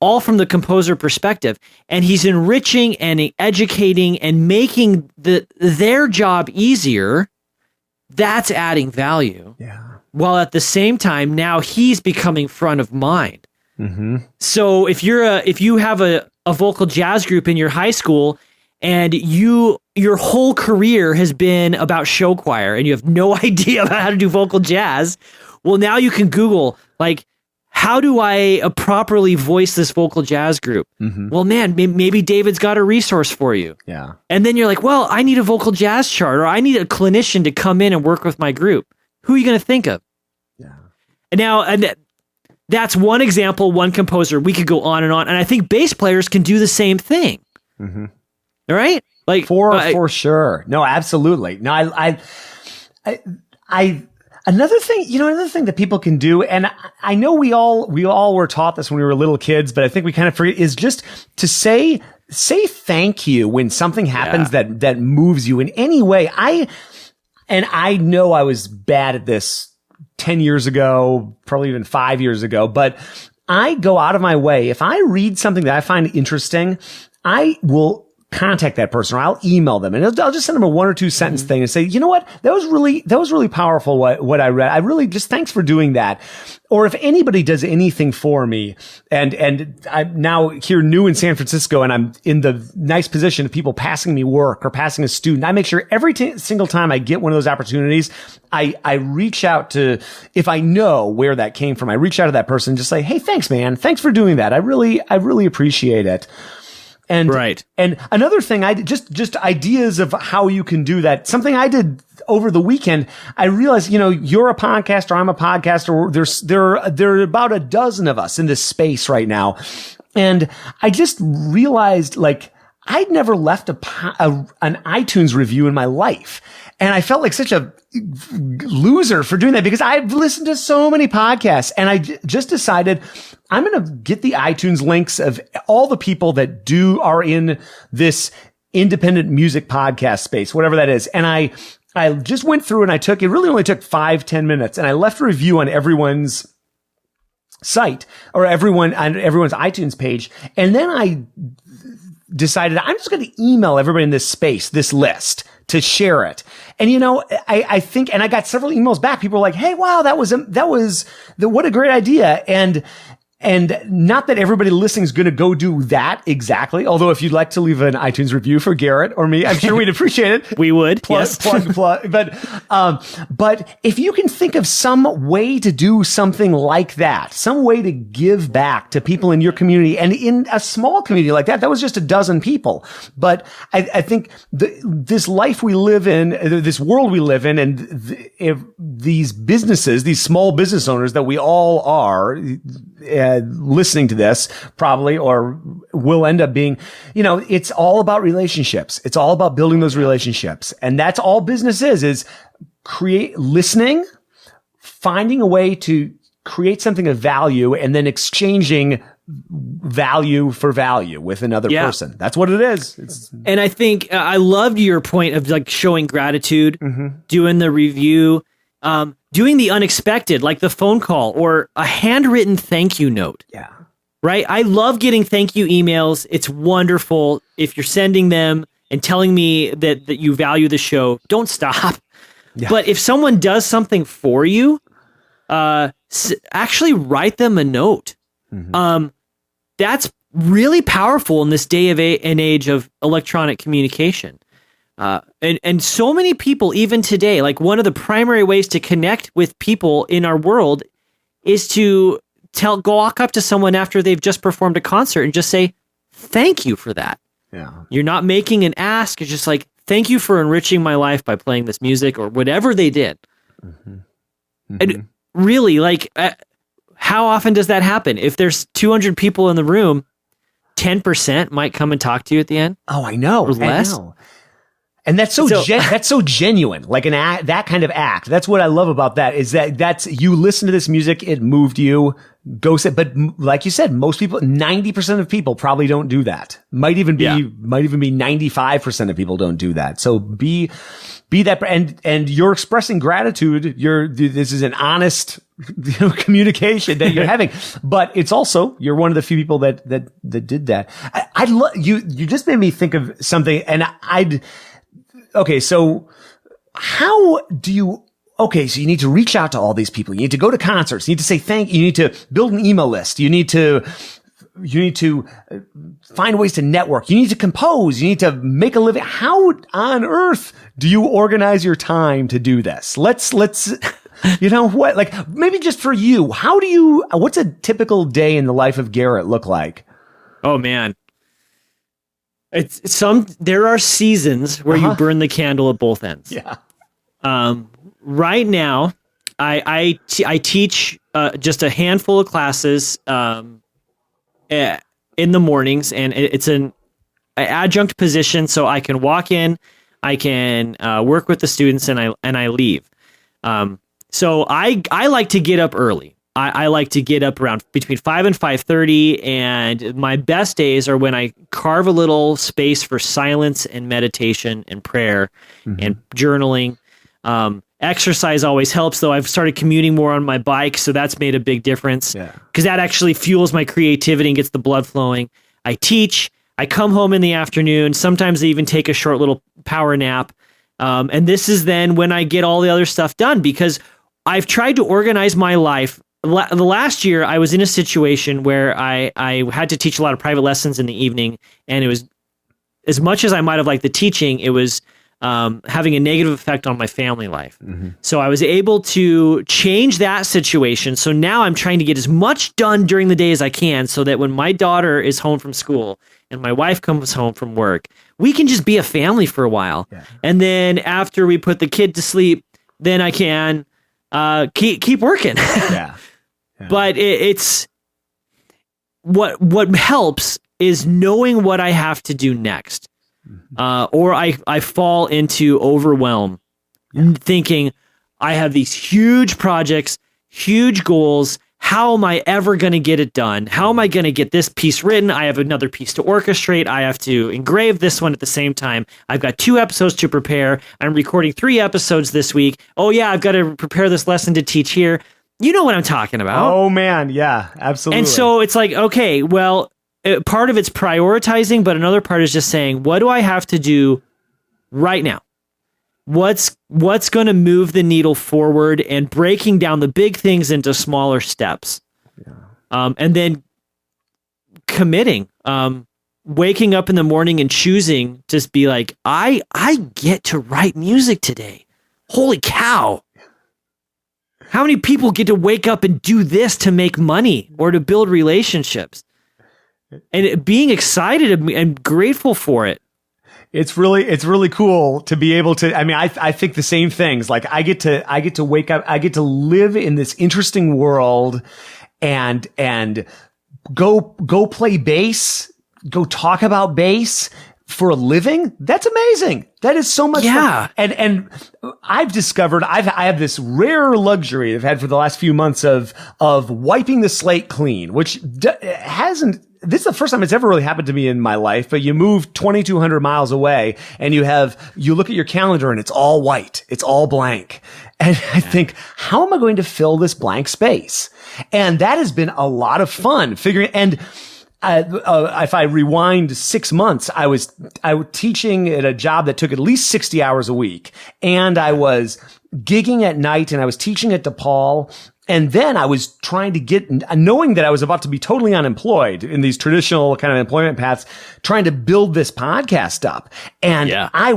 all from the composer perspective. And he's enriching and educating and making their job easier. That's adding value. Yeah. While at the same time, now he's becoming front of mind. Mm-hmm. So if you have a vocal jazz group in your high school and your whole career has been about show choir and you have no idea about how to do vocal jazz, well, now you can Google, like, how do I properly voice this vocal jazz group? Mm-hmm. Well, man, maybe David's got a resource for you. Yeah. And then you're like, well, I need a vocal jazz chart, or I need a clinician to come in and work with my group. Who are you going to think of? Yeah. And that's one example, one composer. We could go on. And I think bass players can do the same thing. Mm-hmm. All right? Like for sure. No, absolutely. No, another thing that people can do, and I know we all were taught this when we were little kids, but I think we kind of forget, is just to say thank you when something happens that moves you in any way. I know I was bad at this 10 years ago, probably even 5 years ago, but I go out of my way. If I read something that I find interesting, I will contact that person, or I'll email them, and I'll just send them a 1 or 2 sentence thing and say, you know what, that was really powerful. What I read, I really just thanks for doing that. Or if anybody does anything for me, and I'm now here new in San Francisco, and I'm in the nice position of people passing me work or passing a student, I make sure every single time I get one of those opportunities, I reach out to, if I know where that came from, I reach out to that person and just say, hey, thanks, man. Thanks for doing that. I really appreciate it. And, right. And another thing, I just ideas of how you can do that. Something I did over the weekend, I realized, you're a podcaster, I'm a podcaster. There are about a dozen of us in this space right now. And I just realized, like, I'd never left an iTunes review in my life. And I felt like such a loser for doing that, because I've listened to so many podcasts, and I just decided I'm going to get the iTunes links of all the people that are in this independent music podcast space, whatever that is. And I just went through and it really only took 5-10 minutes, and I left a review on everyone's site or on everyone's iTunes page. And then I decided I'm just going to email everybody in this space, this list, to share it. And, I think, and I got several emails back. People were like, hey, wow, what a great idea. And not that everybody listening is going to go do that exactly. Although if you'd like to leave an iTunes review for Garrett or me, I'm sure we'd appreciate it. We would. Plug. But if you can think of some way to do something like that, some way to give back to people in your community, and in a small community like that was just a dozen people. But I think this life we live in, this world we live in, and if these businesses, these small business owners that we all are, listening to this probably, or will end up being, it's all about relationships. It's all about building those relationships. And that's all business is listening, finding a way to create something of value, and then exchanging value for value with another person. That's what it is. And I think I loved your point of like showing gratitude, doing the review, doing the unexpected, like the phone call or a handwritten thank you note. Yeah. Right. I love getting thank you emails. It's wonderful. If you're sending them and telling me that you value the show, don't stop. Yeah. But if someone does something for you, actually write them a note. That's really powerful in this day and age of electronic communication. And so many people, even today, like one of the primary ways to connect with people in our world is to go walk up to someone after they've just performed a concert and just say, thank you for that. Yeah. You're not making an ask. It's just like, thank you for enriching my life by playing this music or whatever they did. And really, like, how often does that happen? If there's 200 people in the room, 10% might come and talk to you at the end. Oh, I know. Or less. I know. And that's that's so genuine, like that kind of act. That's what I love about that, is that's you listen to this music, it moved you, go sit. But like you said, most people, 90% of people probably don't do that. Might even be 95% of people don't do that. So be that, and you're expressing gratitude. This is an honest communication that you're having, but it's also, you're one of the few people that did that. I love you just made me think of something, and okay, so how do you, so you need to reach out to all these people. You need to go to concerts. You need to say thank you. You need to build an email list. You need to find ways to network. You need to compose. You need to make a living. How on earth do you organize your time to do this? Let's, what, like maybe just for you, what's a typical day in the life of Garrett look like? Oh man. There are seasons where you burn the candle at both ends. Yeah. Right now, I teach just a handful of classes in the mornings, and it's an adjunct position, so I can walk in, I can work with the students, and I leave. So I like to get up early. I like to get up around between 5 and 5:30, and my best days are when I carve a little space for silence and meditation and prayer and journaling. Exercise always helps, though. I've started commuting more on my bike, so that's made a big difference because that actually fuels my creativity and gets the blood flowing. I teach. I come home in the afternoon. Sometimes I even take a short little power nap. And this is then when I get all the other stuff done, because I've tried to organize my life. The last year, I was in a situation where I had to teach a lot of private lessons in the evening, and it was, as much as I might have liked the teaching, it was having a negative effect on my family life. Mm-hmm. So I was able to change that situation. So now I'm trying to get as much done during the day as I can, so that when my daughter is home from school and my wife comes home from work, we can just be a family for a while. Yeah. And then after we put the kid to sleep, then I can keep working. Yeah. But it's what helps is knowing what I have to do next. Or I fall into overwhelm, thinking I have these huge projects, huge goals. How am I ever going to get it done? How am I going to get this piece written? I have another piece to orchestrate. I have to engrave this one at the same time. I've got 2 episodes to prepare. I'm recording 3 episodes this week. Oh yeah, I've got to prepare this lesson to teach here. You know what I'm talking about. Oh man, yeah, absolutely. And so it's like, okay, well, part of it's prioritizing, but another part is just saying, what do I have to do right now? What's going to move the needle forward, and breaking down the big things into smaller steps. Yeah. And then committing, waking up in the morning and choosing to be like, I get to write music today. Holy cow. How many people get to wake up and do this to make money or to build relationships? And being excited and grateful for it. It's really cool to be able to, I mean, I think the same things. Like I get to wake up, I get to live in this interesting world and go play bass, go talk about bass for a living. That's amazing. That is so much fun. And I've discovered I have this rare luxury I've had for the last few months of wiping the slate clean, which this is the first time it's ever really happened to me in my life, but you move 2,200 miles away and you look at your calendar and it's all white. It's all blank. And I think, how am I going to fill this blank space? And that has been a lot of fun figuring, and if I rewind 6 months, I was teaching at a job that took at least 60 hours a week, and I was gigging at night, and I was teaching at DePaul. And then I was trying to knowing that I was about to be totally unemployed in these traditional kind of employment paths, trying to build this podcast up. And my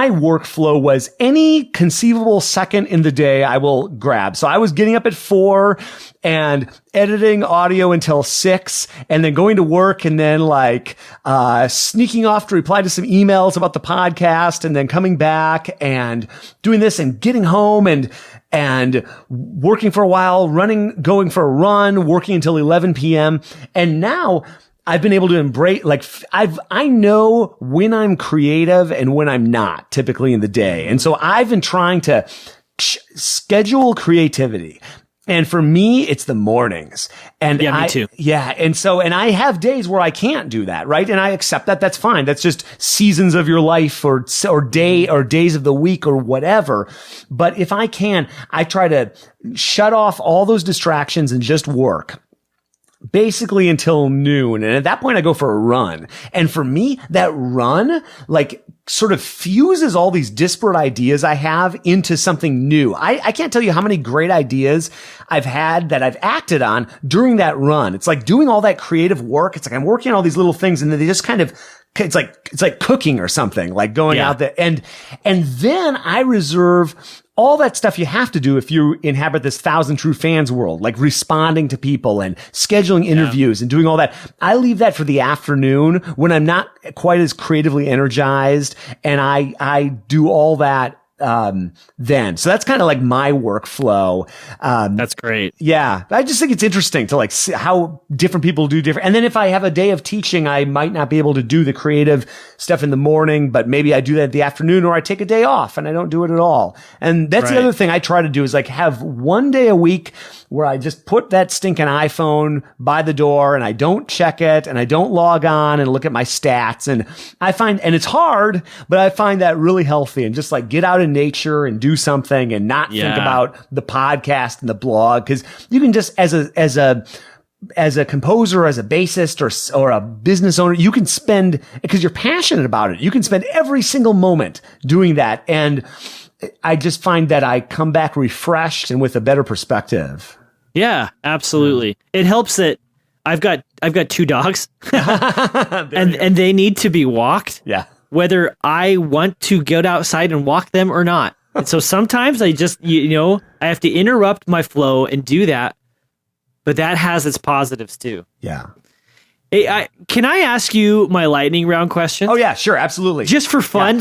workflow was any conceivable second in the day I will grab. So I was getting up at 4 and editing audio until 6, and then going to work, and then sneaking off to reply to some emails about the podcast, and then coming back and doing this and getting home and working for a while, going for a run, working until 11 p.m. And now I've been able to embrace, I know when I'm creative and when I'm not, typically in the day. And so I've been trying to schedule creativity. And for me, it's the mornings. And me too. Yeah. And I have days where I can't do that, right? And I accept that. That's fine. That's just seasons of your life or days of the week or whatever. But if I can, I try to shut off all those distractions and just work. Basically until noon. And at that point, I go for a run. And for me, that run, sort of fuses all these disparate ideas I have into something new. I can't tell you how many great ideas I've had that I've acted on during that run. It's like doing all that creative work. It's like I'm working on all these little things, and then they just kind of, it's like cooking or something, like going out there. And then I reserve all that stuff you have to do if you inhabit this 1,000 True Fans world, like responding to people and scheduling interviews and doing all that. I leave that for the afternoon when I'm not quite as creatively energized, and I do all that then. So that's kind of like my workflow. That's great. Yeah. I just think it's interesting to see how different people do different. And then if I have a day of teaching, I might not be able to do the creative stuff in the morning, but maybe I do that in the afternoon, or I take a day off and I don't do it at all. And that's the other thing I try to do is have one day a week where I just put that stinking iPhone by the door and I don't check it and I don't log on and look at my stats. And I find, and it's hard, but I find that really healthy, and just get out in nature and do something and not think about the podcast and the blog. Cause you can just, as a as a composer, as a bassist, or a business owner, you can spend, because you're passionate about it, you can spend every single moment doing that. And I just find that I come back refreshed and with a better perspective. Yeah, absolutely. It helps that I've got 2 dogs and they need to be walked. Yeah. Whether I want to get outside and walk them or not. And so sometimes I just, I have to interrupt my flow and do that. But that has its positives too. Yeah. Hey, can I ask you my lightning round question? Oh yeah, sure, absolutely. Just for fun.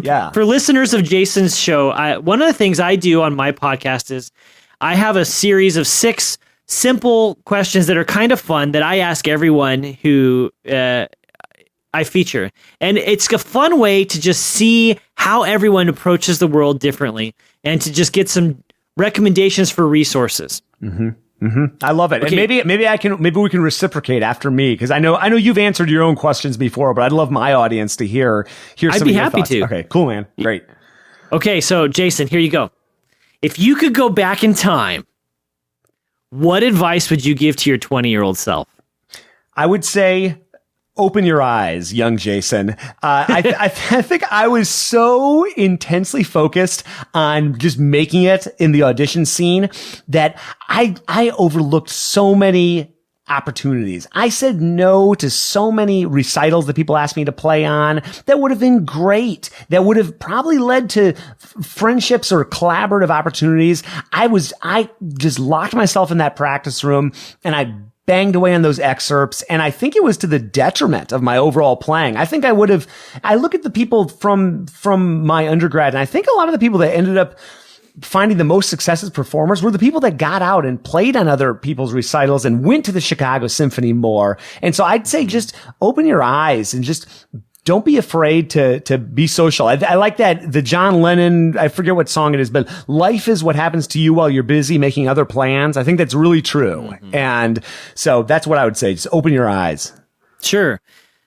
Yeah. For listeners of Jason's show, one of the things I do on my podcast is I have a series of 6 simple questions that are kind of fun that I ask everyone who I feature. And it's a fun way to just see how everyone approaches the world differently and to just get some recommendations for resources. Mm-hmm. Mm-hmm. I love it. Okay. And maybe we can reciprocate after me, because I know you've answered your own questions before, but I'd love my audience to hear some I'd of be your happy thoughts. to. Okay, cool, man. Great. Okay, so Jason, here you go. If you could go back in time, what advice would you give to your 20-year-old self? I would say, open your eyes, young Jason. I think I was so intensely focused on just making it in the audition scene that I overlooked so many opportunities. I said no to so many recitals that people asked me to play on that would have been great, that would have probably led to friendships or collaborative opportunities. I just locked myself in that practice room and I banged away on those excerpts. And I think it was to the detriment of my overall playing. I think I look at the people from my undergrad, and I think a lot of the people that ended up finding the most success as performers were the people that got out and played on other people's recitals and went to the Chicago Symphony more. And so I'd say just open your eyes and just don't be afraid to be social. I like that, the John Lennon, I forget what song it is, but life is what happens to you while you're busy making other plans. I think that's really true. Mm-hmm. And so that's what I would say. Just open your eyes. Sure.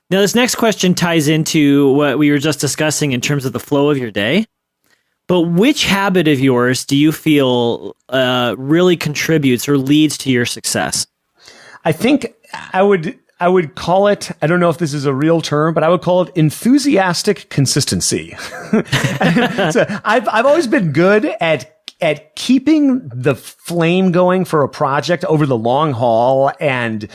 Now, this next question ties into what we were just discussing in terms of the flow of your day. But which habit of yours do you feel really contributes or leads to your success? I think I would call it, I don't know if this is a real term, but I would call it enthusiastic consistency. So I've always been good at keeping the flame going for a project over the long haul and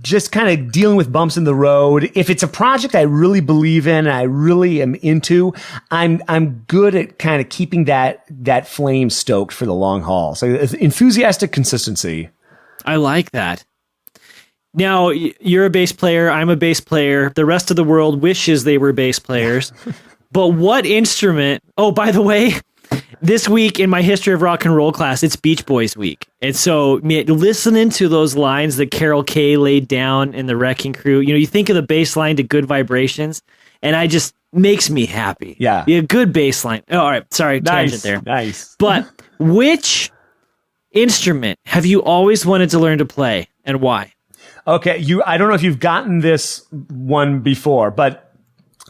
just kind of dealing with bumps in the road. If it's a project I really believe in and I really am into, I'm good at kind of keeping that flame stoked for the long haul. So enthusiastic consistency. I like that. Now, you're a bass player. I'm a bass player. The rest of the world wishes they were bass players. But what instrument? Oh, by the way, this week in my history of rock and roll class, it's Beach Boys week. And so listening to those lines that Carol Kay laid down in the Wrecking Crew, you think of the bass line to Good Vibrations, and I just makes me happy. Yeah. A good bass line. Oh, all right. Sorry, tangent there. Nice. But which instrument have you always wanted to learn to play, and why? Okay, I don't know if you've gotten this one before, but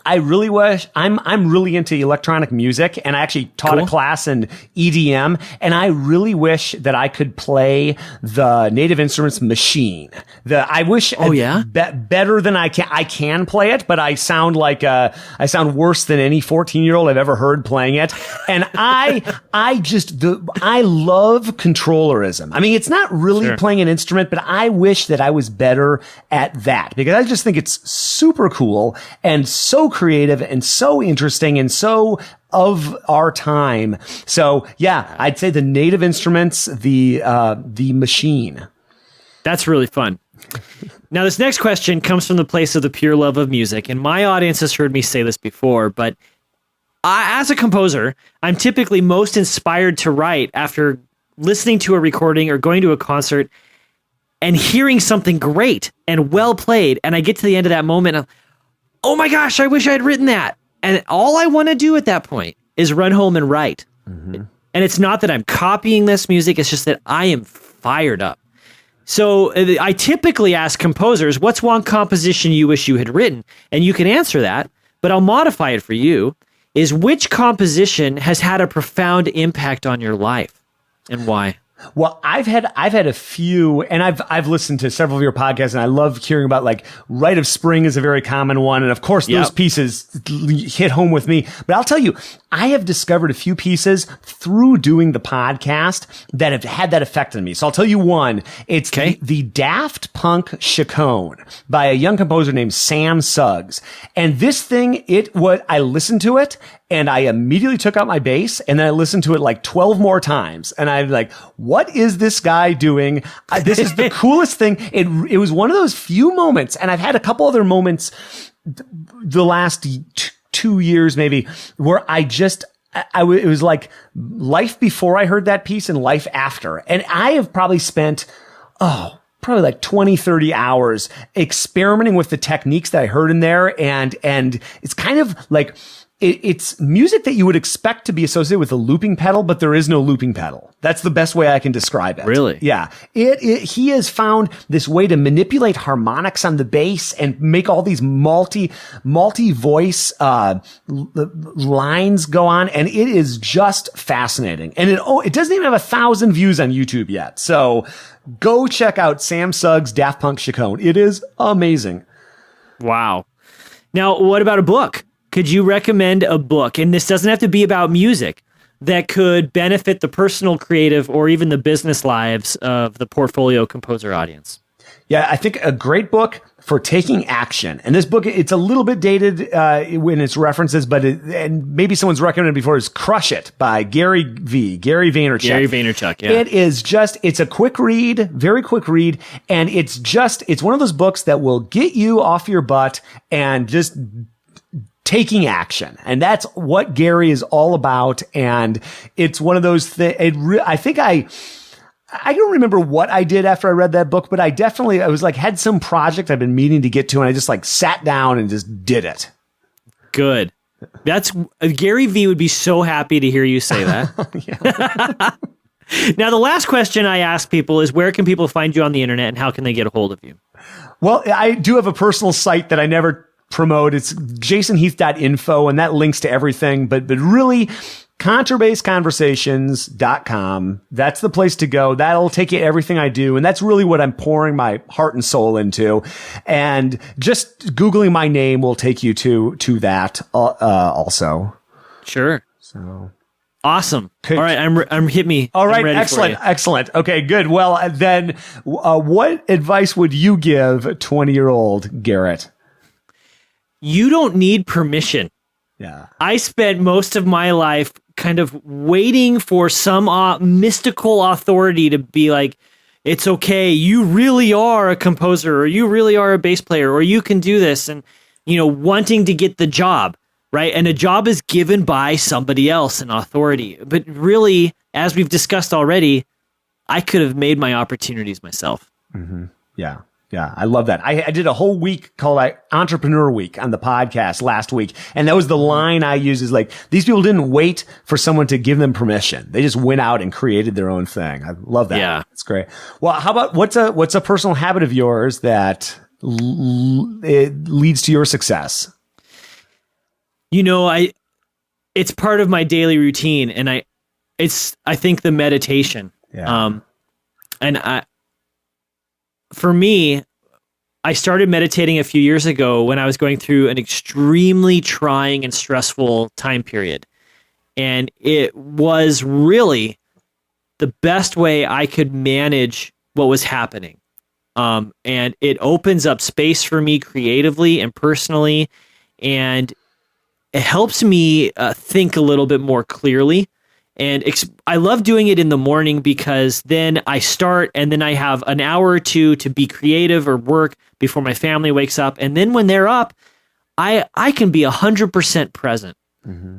I really wish I'm really into electronic music, and I actually taught a class in EDM, and I really wish that I could play the Native Instruments machine. I wish better than I can. I can play it, but I sound worse than any 14-year-old I've ever heard playing it. And I love controllerism. I mean, it's not really playing an instrument, but I wish that I was better at that, because I just think it's super cool and so creative and so interesting and so of our time. So yeah, I'd say the Native Instruments, the machine. That's really fun. Now, this next question comes from the place of the pure love of music, and my audience has heard me say this before, but as a composer, I'm typically most inspired to write after listening to a recording or going to a concert and hearing something great and well played, and I get to the end of that moment and oh my gosh, I wish I had written that. And all I want to do at that point is run home and write. Mm-hmm. And it's not that I'm copying this music, it's just that I am fired up. So I typically ask composers, what's one composition you wish you had written? And you can answer that, but I'll modify it for you, is which composition has had a profound impact on your life and why? Well, I've had a few, and I've listened to several of your podcasts, and I love hearing about, like, Rite of Spring is a very common one, and of course those pieces hit home with me. But I'll tell you, I have discovered a few pieces through doing the podcast that have had that effect on me. So I'll tell you one. It's the Daft Punk Chaconne by a young composer named Sam Suggs, and this thing, I listened to it. And I immediately took out my bass, and then I listened to it like 12 more times. And I'm like, what is this guy doing? This is the coolest thing. It was one of those few moments, and I've had a couple other moments the last 2 years maybe, where it was like life before I heard that piece and life after. And I have probably spent, probably like 20, 30 hours experimenting with the techniques that I heard in there. And it's kind of like, it's music that you would expect to be associated with a looping pedal, but there is no looping pedal. That's the best way I can describe it. Really? Yeah. He has found this way to manipulate harmonics on the bass and make all these multi-voice lines go on, and it is just fascinating. And it doesn't even have 1,000 views on YouTube yet. So go check out Sam Suggs' Daft Punk Chaconne. It is amazing. Wow. Now, what about a book? Could you recommend a book, and this doesn't have to be about music, that could benefit the personal, creative, or even the business lives of the portfolio composer audience? Yeah, I think a great book for taking action. And this book, it's a little bit dated in its references, but and maybe someone's recommended before, is Crush It by Gary Vaynerchuk. Gary Vaynerchuk, yeah. It's a quick read, very quick read, and it's one of those books that will get you off your butt and just taking action. And that's what Gary is all about. And it's one of those things. I think I don't remember what I did after I read that book, but I was like, had some project I've been meaning to get to, and I just like sat down and just did it. Good. That's Gary V would be so happy to hear you say that. Now, the last question I ask people is, where can people find you on the internet, and how can they get a hold of you? Well, I do have a personal site that I never promote. It's jasonheath.info, and that links to everything, but really contrabassconversations.com. That's the place to go. That'll take you to everything I do. And that's really what I'm pouring my heart and soul into. And just Googling my name will take you to that also. Sure. So awesome. All right. I'm hit me. All right. Excellent. Okay, good. Well, then what advice would you give 20-year-old Garrett? You don't need permission. Yeah. I spent most of my life kind of waiting for some mystical authority to be like, it's okay, you really are a composer, or you really are a bass player, or you can do this, and, wanting to get the job, right? And a job is given by somebody else, an authority. But really, as we've discussed already, I could have made my opportunities myself. Mm-hmm. Yeah. Yeah, I love that. I did a whole week called Entrepreneur Week on the podcast last week. And that was the line I used, is like, these people didn't wait for someone to give them permission. They just went out and created their own thing. I love that. Yeah. It's great. Well, how about what's a personal habit of yours that it leads to your success? It's part of my daily routine, and I think the meditation. Yeah. For me, I started meditating a few years ago when I was going through an extremely trying and stressful time period. And it was really the best way I could manage what was happening. And it opens up space for me creatively and personally. And it helps me think a little bit more clearly. And I love doing it in the morning, because then I start, and then I have an hour or two to be creative or work before my family wakes up. And then when they're up, I can be 100% present. Mm-hmm.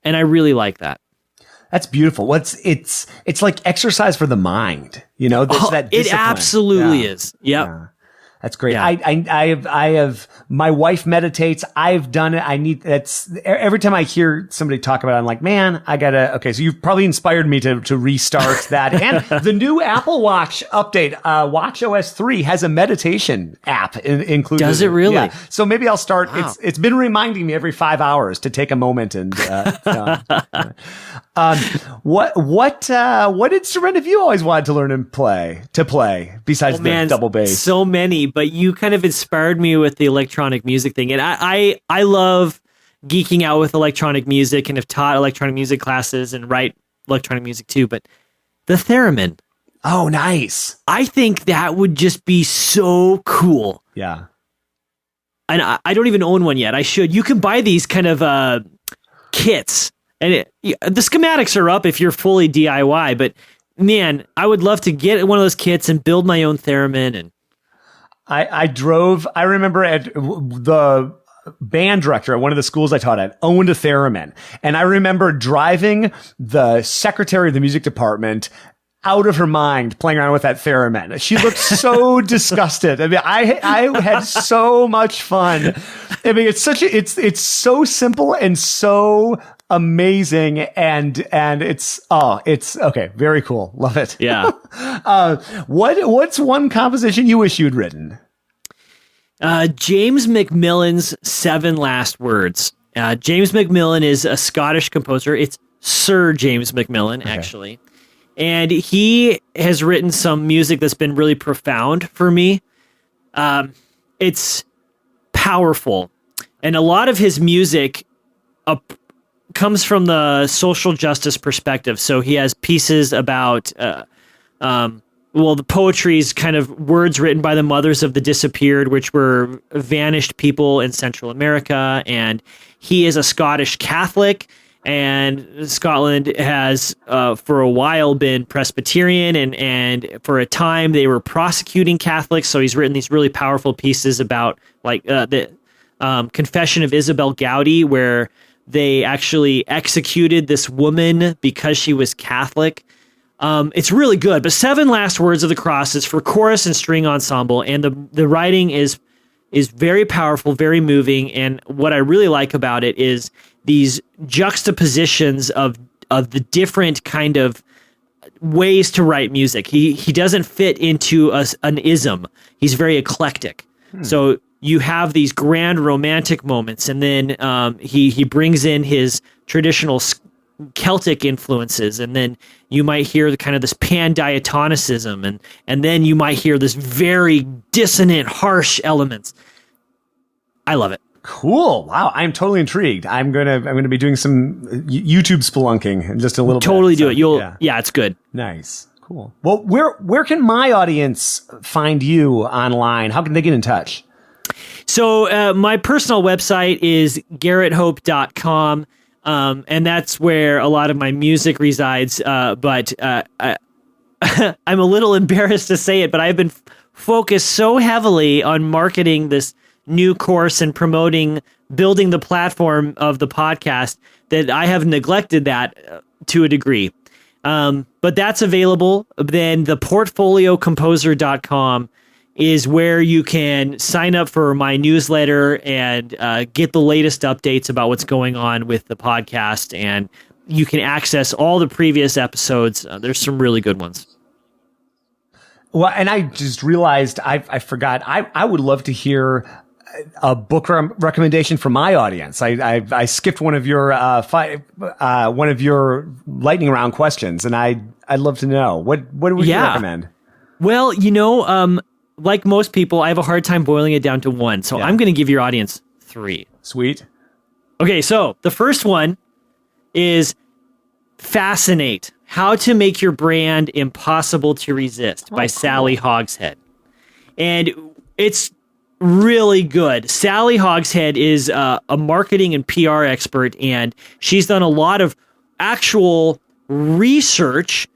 And I really like that. That's beautiful. It's like exercise for the mind, that discipline. It absolutely is. Yep. Yeah. That's great. Yeah. I have, my wife meditates. I've done it. Every time I hear somebody talk about it, I'm like, man, okay. So you've probably inspired me to restart that. And the new Apple Watch update, Watch OS 3 has a meditation app included. Does it really? Yeah. So maybe I'll start. Wow. It's been reminding me every 5 hours to take a moment and, what instrument have you always wanted to learn and play besides the double bass? So many, but you kind of inspired me with the electronic music thing. And I love geeking out with electronic music and have taught electronic music classes and write electronic music too. But the theremin. Oh, nice. I think that would just be so cool. Yeah. And I don't even own one yet. I should. You can buy these kind of kits. And the schematics are up if you're fully DIY. But man, I would love to get one of those kits and build my own theremin. And I remember at the band director at one of the schools I taught at owned a theremin. And I remember driving the secretary of the music department out of her mind playing around with that theremin. She looked so disgusted. I mean, I had so much fun. I mean, it's so simple and so amazing, and it's okay. Very cool. Love it. yeah. What's one composition you wish you'd written? James Macmillan's 7 Last Words. James Macmillan is a Scottish composer. It's Sir James Macmillan, actually. And he has written some music that's been really profound for me. It's powerful. And a lot of his music comes from the social justice perspective. So he has pieces about, the poetry is kind of words written by the mothers of the disappeared, which were vanished people in Central America. And he is a Scottish Catholic. And Scotland has, for a while, been Presbyterian, and for a time they were prosecuting Catholics. So he's written these really powerful pieces about, like the Confession of Isabel Gowdy, where they actually executed this woman because she was Catholic. It's really good. But 7 Last Words of the Cross is for chorus and string ensemble, and the writing is very powerful, very moving. And what I really like about it is these juxtapositions of the different kind of ways to write music. He doesn't fit into an ism. He's very eclectic. So you have these grand romantic moments, and then he brings in his traditional Celtic influences, and then you might hear the kind of this pan-diatonicism, and then you might hear this very dissonant, harsh elements. I love it. Cool. Wow. I'm totally intrigued. I'm going to be doing some YouTube spelunking in just a little bit. Totally do it. Yeah, it's good. Nice. Cool. Well, where can my audience find you online? How can they get in touch? So my personal website is garretthope.com. And that's where a lot of my music resides. But I'm a little embarrassed to say it, but I've been focused so heavily on marketing this new course and building the platform of the podcast that I have neglected that to a degree. But that's available. Then the portfoliocomposer.com is where you can sign up for my newsletter and get the latest updates about what's going on with the podcast. And you can access all the previous episodes. There's some really good ones. Well, and I just realized I forgot. I would love to hear a book recommendation from my audience. I skipped one of your lightning round questions, and I'd love to know what would you recommend? Well, like most people, I have a hard time boiling it down to one, so I'm going to give your audience 3. Sweet. Okay, so the first one is Fascinate: How to Make Your Brand Impossible to Resist by Sally Hogshead. And it's really good. Sally Hogshead is a marketing and PR expert, and she's done a lot of actual research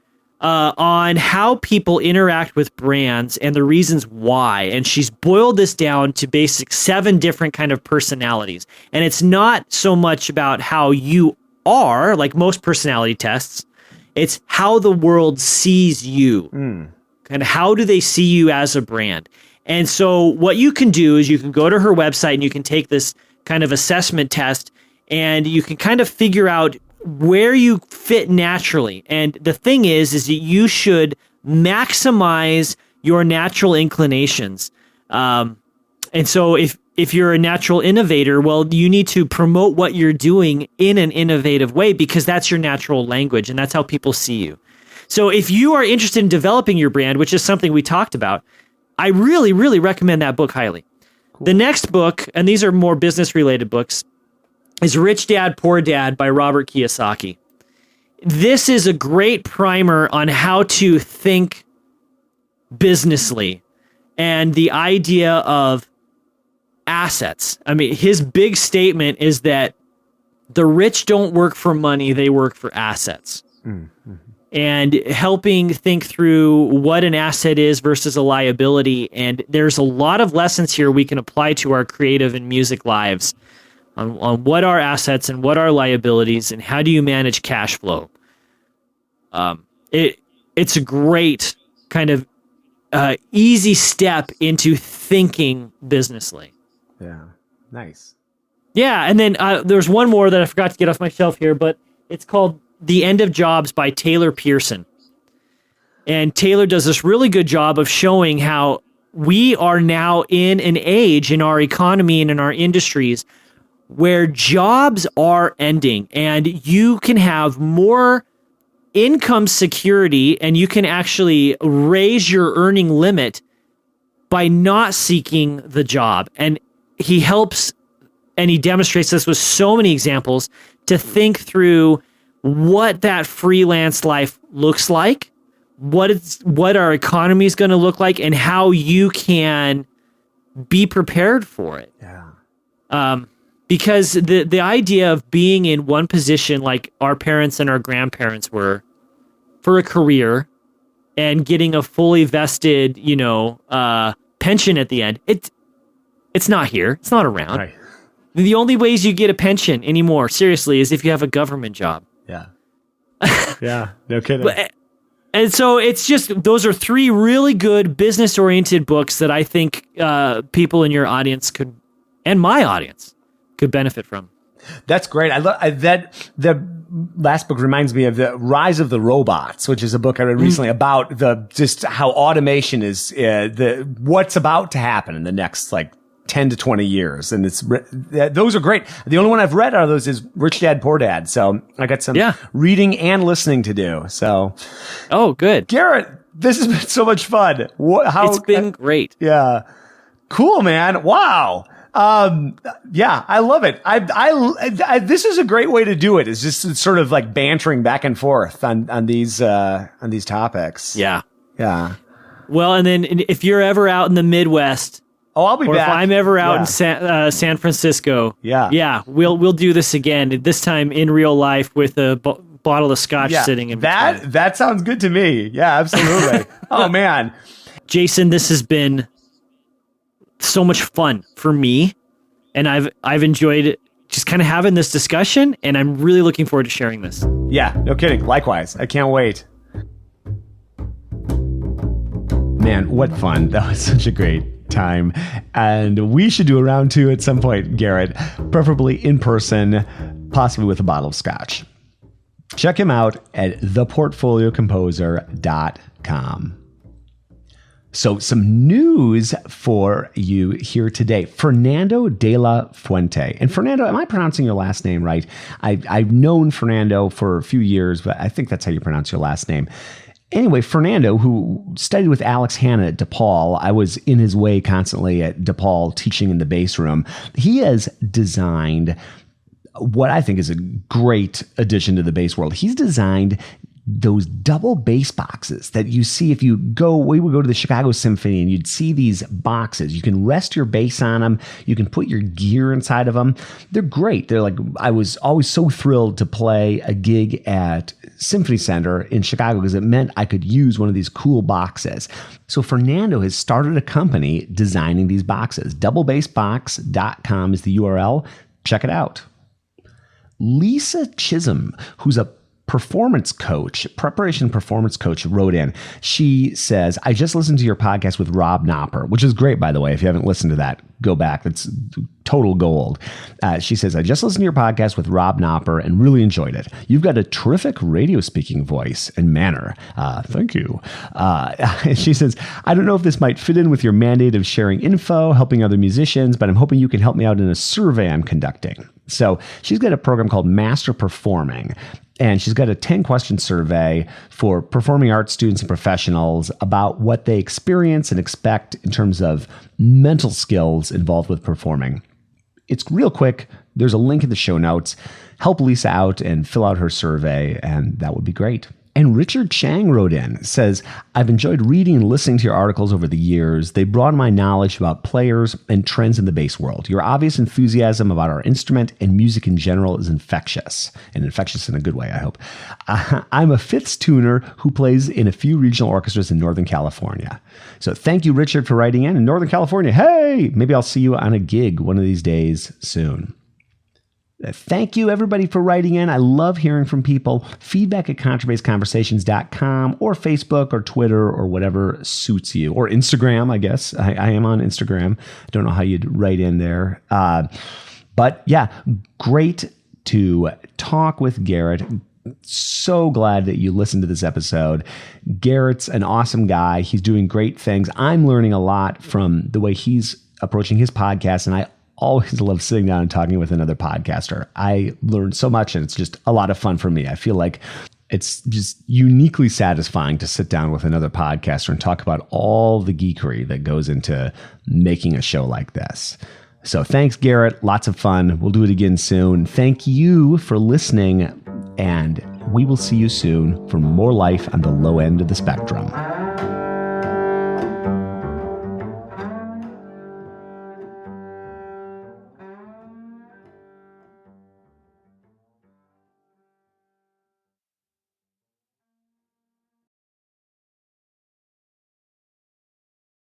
on how people interact with brands and the reasons why. And she's boiled this down to basic 7 different kind of personalities. And it's not so much about how you are, like most personality tests. It's how the world sees you. And how do they see you as a brand? And so what you can do is you can go to her website and you can take this kind of assessment test and you can kind of figure out where you fit naturally. And the thing is that you should maximize your natural inclinations. And so if you're a natural innovator, well, you need to promote what you're doing in an innovative way because that's your natural language and that's how people see you. So if you are interested in developing your brand, which is something we talked about, I really, really recommend that book highly. Cool. The next book, and these are more business-related books, is Rich Dad, Poor Dad by Robert Kiyosaki. This is a great primer on how to think businessly and the idea of assets. I mean, his big statement is that the rich don't work for money, they work for assets. Mm-hmm. And helping think through what an asset is versus a liability. And there's a lot of lessons here we can apply to our creative and music lives on what are assets and what are liabilities and how do you manage cash flow. It's a great kind of easy step into thinking businessly. Yeah, nice. Yeah, and then there's one more that I forgot to get off my shelf here, but it's called The End of Jobs by Taylor Pearson. And Taylor does this really good job of showing how we are now in an age in our economy and in our industries where jobs are ending and you can have more income security and you can actually raise your earning limit by not seeking the job. And he helps and he demonstrates this with so many examples to think through what that freelance life looks like, what our economy is going to look like, and how you can be prepared for it. Yeah. Because the idea of being in one position like our parents and our grandparents were for a career and getting a fully vested, pension at the end, it's not here. It's not around. Right. The only ways you get a pension anymore, seriously, is if you have a government job. Yeah. Yeah, no kidding. And so it's just, those are three really good business-oriented books that I think people in your audience could, and my audience, could benefit from. That's great. I love that. The last book reminds me of The Rise of the Robots, which is a book I read recently about just how automation is what's about to happen in the next 10 to 20 years. And those are great. The only one I've read out of those is Rich Dad, Poor Dad. So I got some reading and listening to do. So, oh, good. Garrett, this has been so much fun. It's been great. Yeah. Cool, man. Wow. Yeah, I love it. I this is a great way to do it. It's just sort of like bantering back and forth on these topics. Yeah. Yeah. Well, and then if you're ever out in the Midwest, I'll be back. If I'm ever out in San Francisco, we'll do this again. This time in real life with a bottle of scotch sitting in between. That sounds good to me. Yeah, absolutely. Oh man, Jason, this has been so much fun for me, and I've enjoyed just kind of having this discussion, and I'm really looking forward to sharing this. Yeah, no kidding. Likewise, I can't wait. Man, what fun. That was such a great time. And we should do a round two at some point, Garrett, preferably in person, possibly with a bottle of scotch. Check him out at theportfoliocomposer.com. So some news for you here today. Fernando de la Fuente. And Fernando, am I pronouncing your last name right? I've known Fernando for a few years, but I think that's how you pronounce your last name. Anyway, Fernando, who studied with Alex Hanna at DePaul, I was in his way constantly at DePaul teaching in the bass room. He has designed what I think is a great addition to the bass world. He's designed those double bass boxes that you see we would go to the Chicago Symphony and you'd see these boxes. You can rest your bass on them. You can put your gear inside of them. They're great. They're I was always so thrilled to play a gig at Symphony Center in Chicago because it meant I could use one of these cool boxes. So Fernando has started a company designing these boxes. Doublebassbox.com is the URL. Check it out. Lisa Chisholm, who's a performance coach, preparation performance coach, wrote in. She says, I just listened to your podcast with Rob Knopper, which is great, by the way. If you haven't listened to that, go back. That's total gold. She says, I just listened to your podcast with Rob Knopper and really enjoyed it. You've got a terrific radio speaking voice and manner. Thank you. She says, I don't know if this might fit in with your mandate of sharing info, helping other musicians, but I'm hoping you can help me out in a survey I'm conducting. So she's got a program called Master Performing. And she's got a 10-question survey for performing arts students and professionals about what they experience and expect in terms of mental skills involved with performing. It's real quick. There's a link in the show notes. Help Lisa out and fill out her survey, and that would be great. And Richard Chang wrote in, says, I've enjoyed reading and listening to your articles over the years. They broaden my knowledge about players and trends in the bass world. Your obvious enthusiasm about our instrument and music in general is infectious, and infectious in a good way, I hope. I'm a fifths tuner who plays in a few regional orchestras in Northern California. So thank you, Richard, for writing in Northern California. Hey, maybe I'll see you on a gig one of these days soon. Thank you, everybody, for writing in. I love hearing from people. Feedback at contrabassconversations.com or Facebook or Twitter or whatever suits you. Or Instagram, I guess. I am on Instagram. I don't know how you'd write in there. But yeah, great to talk with Garrett. So glad that you listened to this episode. Garrett's an awesome guy. He's doing great things. I'm learning a lot from the way he's approaching his podcast, and I always love sitting down and talking with another podcaster. I learned so much, and it's just a lot of fun for me. I feel like it's just uniquely satisfying to sit down with another podcaster and talk about all the geekery that goes into making a show like this. So thanks, Garrett. Lots of fun. We'll do it again soon. Thank you for listening, and we will see you soon for more life on the low end of the spectrum.